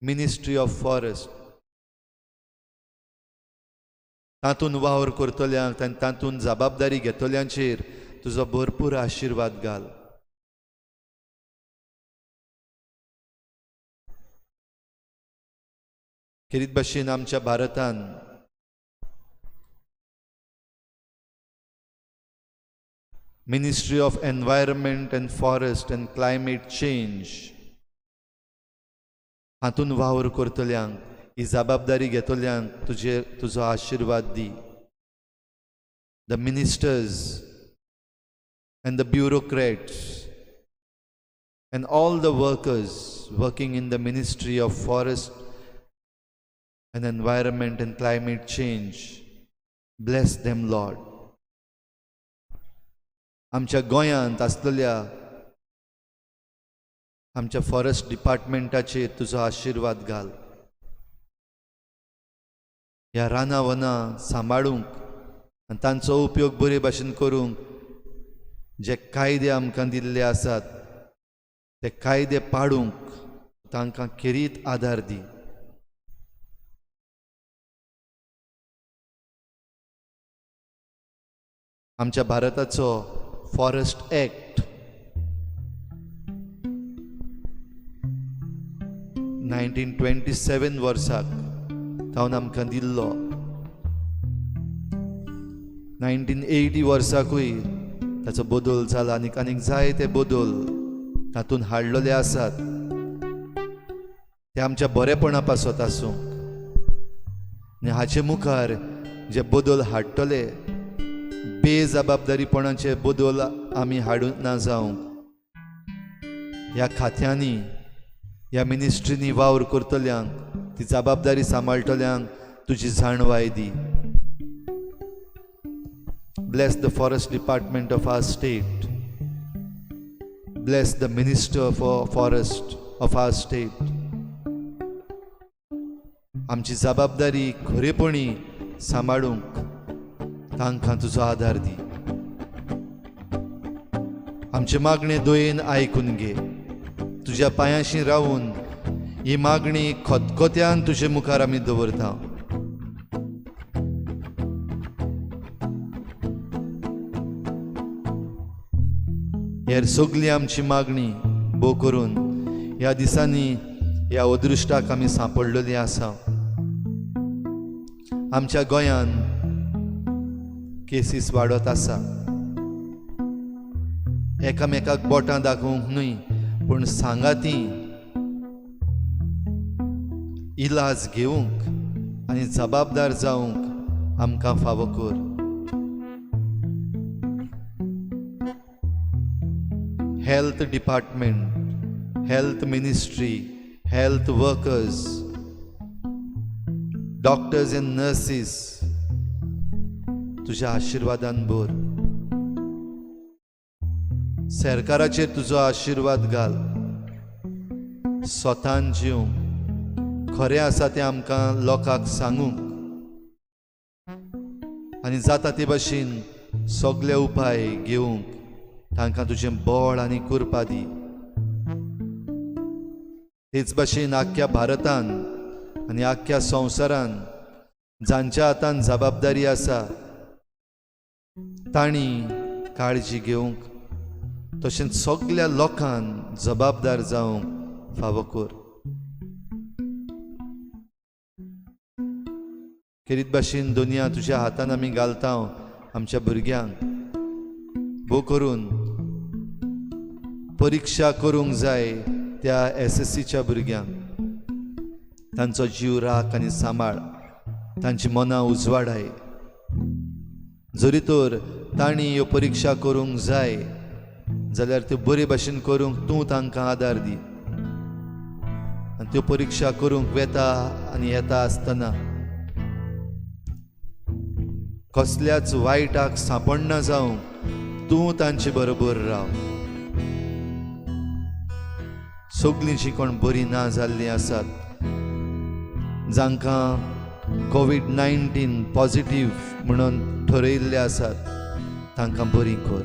ministry of forest, तातून वावर करतल्यांक आनी तातून जबाबदारी घेतल्यांचेर तुजो भरपूर आशीर्वाद घाल. खेरीत भाशेन आमच्या भारतान Ministry of Environment and Forest and Climate Change हातून वावर करतल्यांक, ही जबाबदारी घेतल्यांक तुजो आशीर्वाद दी. The ministers and the bureaucrats and all the workers working in the Ministry of Forest and Environment and Climate Change, bless them, Lord. आमच्या गोंयांत आसलेल्या आमच्या forest डिपार्टमेंटाचेर तुजो आशीर्वाद घाल. ह्या रानां वनां सांबाळूंक आनी तांचो उपयोग बरे भाशेन करूंक जे कायदे आमकां दिल्ले आसात ते कायदे पाडूंक तांकां खेरीत आदार दी. आमच्या भारताचो फॉरेस्ट एक्ट 1927 वर्साक जावन आमकां दिल्लो. 1980 वर्साकूय ताचो बदल जाला आनीक जायते बदल तातूंत हाडलेले आसात. ते आमच्या बरेपणा पासत आसूं आनी हाचे मुखार जे बदल हाडटले बेजबाबदारीपणाचे बदल आमी हाडूंक ना जावंक. ह्या खात्यांनी ह्या मिनिस्ट्रीनी वावर करतल्यांक ती जबाबदारी सांबाळटल्यांक तुजी जाणवाय दी. Bless the forest department of our state. Bless the minister for forest of our state. आमची जबाबदारी खरेपणी सांबाळूंक तांकां तुजो आदार दी. आमचे मागणे दोयेन आयकून घे. तुज्या पांयाशी रावून ही मागणी खतखत्यान तुजे मुखार आमी दवरता. हेर सगळी आमची मागणी भोव करून ह्या दिसांनी ह्या अदृश्टाक आमी सांपडलेली आसा. आमच्या गोंयान केसीस वाडत आसा. एकामेकाक बोटां दाखोवंक न्हय पूण सांगाती इलाज घेवंक आनी जबाबदार जावंक आमकां फावो कर. Health department, health ministry, health workers, doctors and nurses तुज्या आशिर्वादान भर. सरकाराचेर तुजो आशिर्वाद घाल. स्वतान जिवंक खरें आसा तें आमकां लोकांक सांगूंक आनी जाता ते भाशेन सगळे उपाय घेवंक तांकां तुजें बळ आनी कृपा दी. तेच भाशेन आख्ख्या भारतान आनी आख्ख्या संवसारान जांच्या हातान जबाबदारी आसा तांणी काळजी घेवंक तशेंच सगळ्या लोकांन जबाबदार जावंक फावो कर. खेरीत भाशेन दुनिया तुज्या हातान आमी घालता आमच्या भुरग्यांक. भोव करून परीक्षा करूंक जाय त्या SSCच्या भुरग्यांक. तांचो जीव राख आनी सांबाळ, तांची मनां उजवाडाय. जरी तर तांणी ह्यो परीक्षा करूंक जाय जाल्यार त्यो बरे भाशेन करूंक तूं तांकां आदार दी. आनी त्यो परीक्षा करूंक वेता आनी येता आसतना कसल्याच वायटाक सांपडना जावंक तूं तांचे बरोबर राव. सगळीं जीं कोण बरीं ना जाल्लीं आसात, जांकां COVID-19 पॉझिटिव्ह म्हणून ठरयिल्ले आसात, तांकां बरीं कर.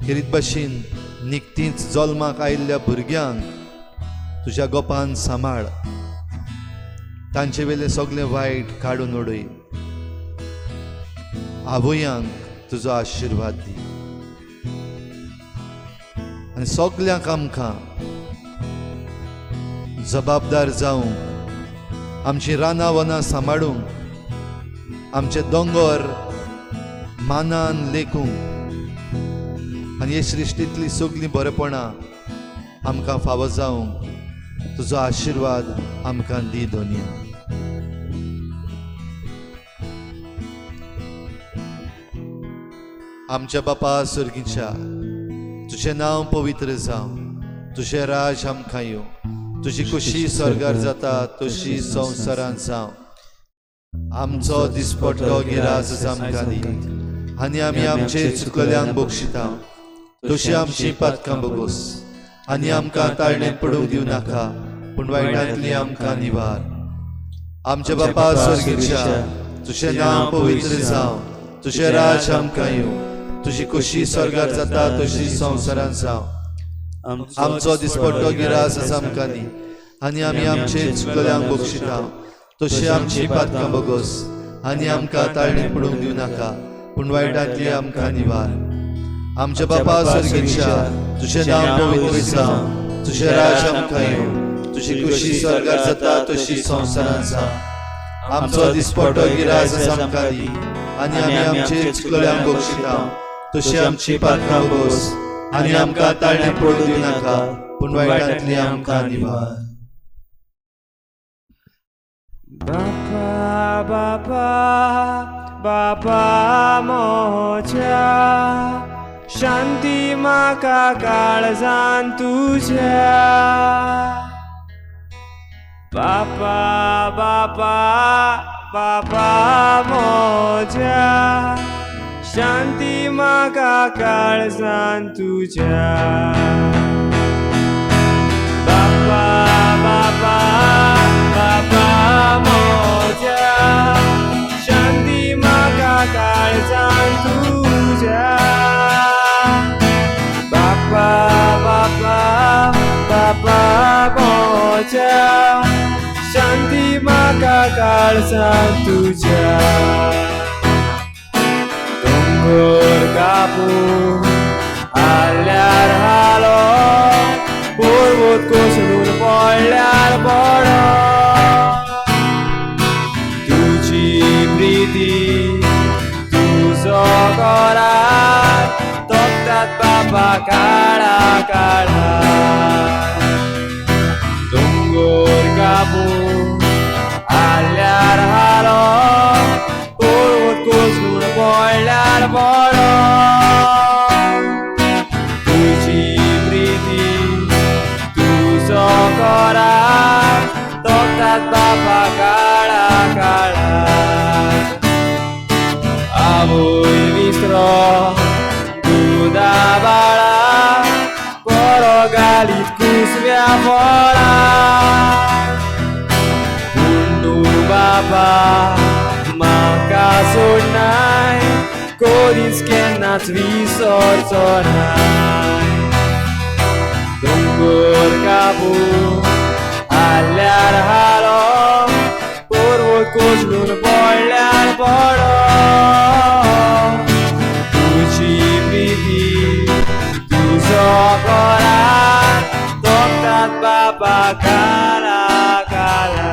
खेरीत भाशेन निकतींच जल्माक आयिल्ल्या भुरग्यांक तुज्या गोपान सांबाळ. तांचे वेले सगळें वायट काडून उडय. आवयांक तुजो आशिर्वाद दी. आनी सगळ्यांक आमकां जबाबदार जावंक, आमची रानां वनां सांबाळूंक, आमचे दोंगर मानान लेखूंक आनी हे सृश्टींतली सगळीं बरेपणां आमकां फावो जावंक तुजो आशिर्वाद आमकां दी दोनिया. आमच्या बापा सुर्गीच्या तुजें नांव पवित्र जावं. तुजें राज आमकां येवं. तुजी खुशी स्वर्गार जाता तशी संवसारांत जावं. आमचो दिसपट्टो गिराज आमकां दी आनी आमी आमचे चुकल्यांक बक्षिता तशी आमची पातकां बगोस. आनी आमकां ताळणेंत पडूंक दिवं नाका पूण वायटांतली आमकां निवार. आमच्या बापा स्वर्गीच्या तुजें नांव पवित्र जावं. तुजें राज आमकां येवं. तुझी खुशी स्वर्गार जाता तशी संवसारांत जावं. आमचो दिसपट्टो गिरास आसा आमकां दी आनी आमी आमचे चुकल्यांक बक्षिता. तशी आमची पातकां बगोस आनी आमकां ताळणेक पडूंक दिवं नाका, पूण वायटांतली आमकां निवार. आमच्या बापा सर्गेच्या तुझें नांव पवित्र जावं. तुझें राज आमकां येवं. तुझी खुशी स्वर्गार जाता तशी संवसारांत जावं. आमचो दिसपट्टो गिरास आसा आमकां दी आनी आमी आमचे चुकल्यांक बक्षिता. तशी आमची पातकां बगोस आनी आमकां ताळणेक पडूंक दिवं नाका, पूण वायटांतली आमकां निवार.
बापा बापा बापा मोच्या, शांती म्हाका काळजांत तुज्या. बापा बापा बापा मोच्या, शांती म्हाका काळजांत तुज्या. बापा बापा बापा मोच्या, शांती म्हाका काळजांत तुज्या. बापा बापा बापा मोच्या, शांती म्हाका काळजांत तुज्या. दोंगर कापून आल्यार हालो, पर्वत कोसळून पडल्यार पडो. तुजी प्रिती तुजो करार, तोखतात बापा काळा काळा. दोंगर कापून आल्यार हालो, पर्वत कोसळून पडल्यार पडो. तुजी प्रिती तुजो करार, तोखतात बापा काळा काळा. आवय विसरो दुदा बाळा, बरो गालीत कुसव्या फळा. पूण तूं बापा म्हाका सोडनाय, कधीच केन्नाच विसरचो नाय. दोंगर कापून आल्यार हालो, पर्वत कोसळून पडल्यार पडो. तुजी प्रिती तुजो करार, तोखतात बापा काळा काळा.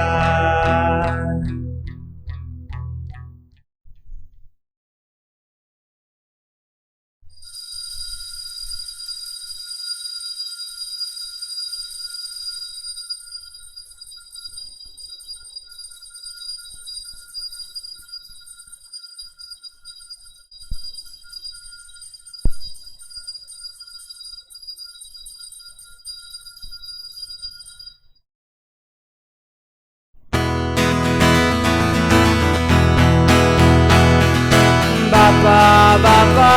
बापा बापा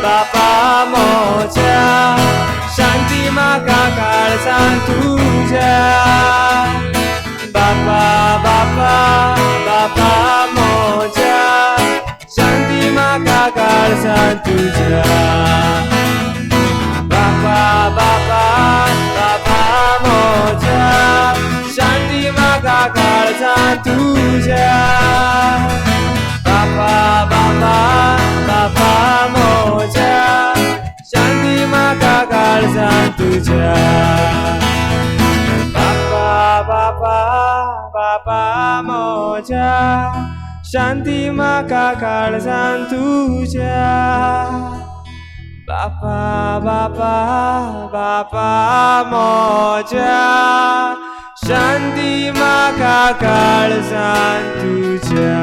बापा मोच्या, शांती म्हाका काळजांत तुज्या. बापा बापा बापा मोच्या, शांती म्हाका काळजांत तुज्या. बापा बापा बापा मोच्या, शांती म्हाका काळजांत तुज्या. बापा बापा बापा मोच्या, शांती म्हाका काळजांत तुज्या. बापा बापा बापा मोच्या, शांती म्हाका काळजांत तुज्या. बापा बापा बापा मोच्या, शांती म्हाका काळजांत तुज्या.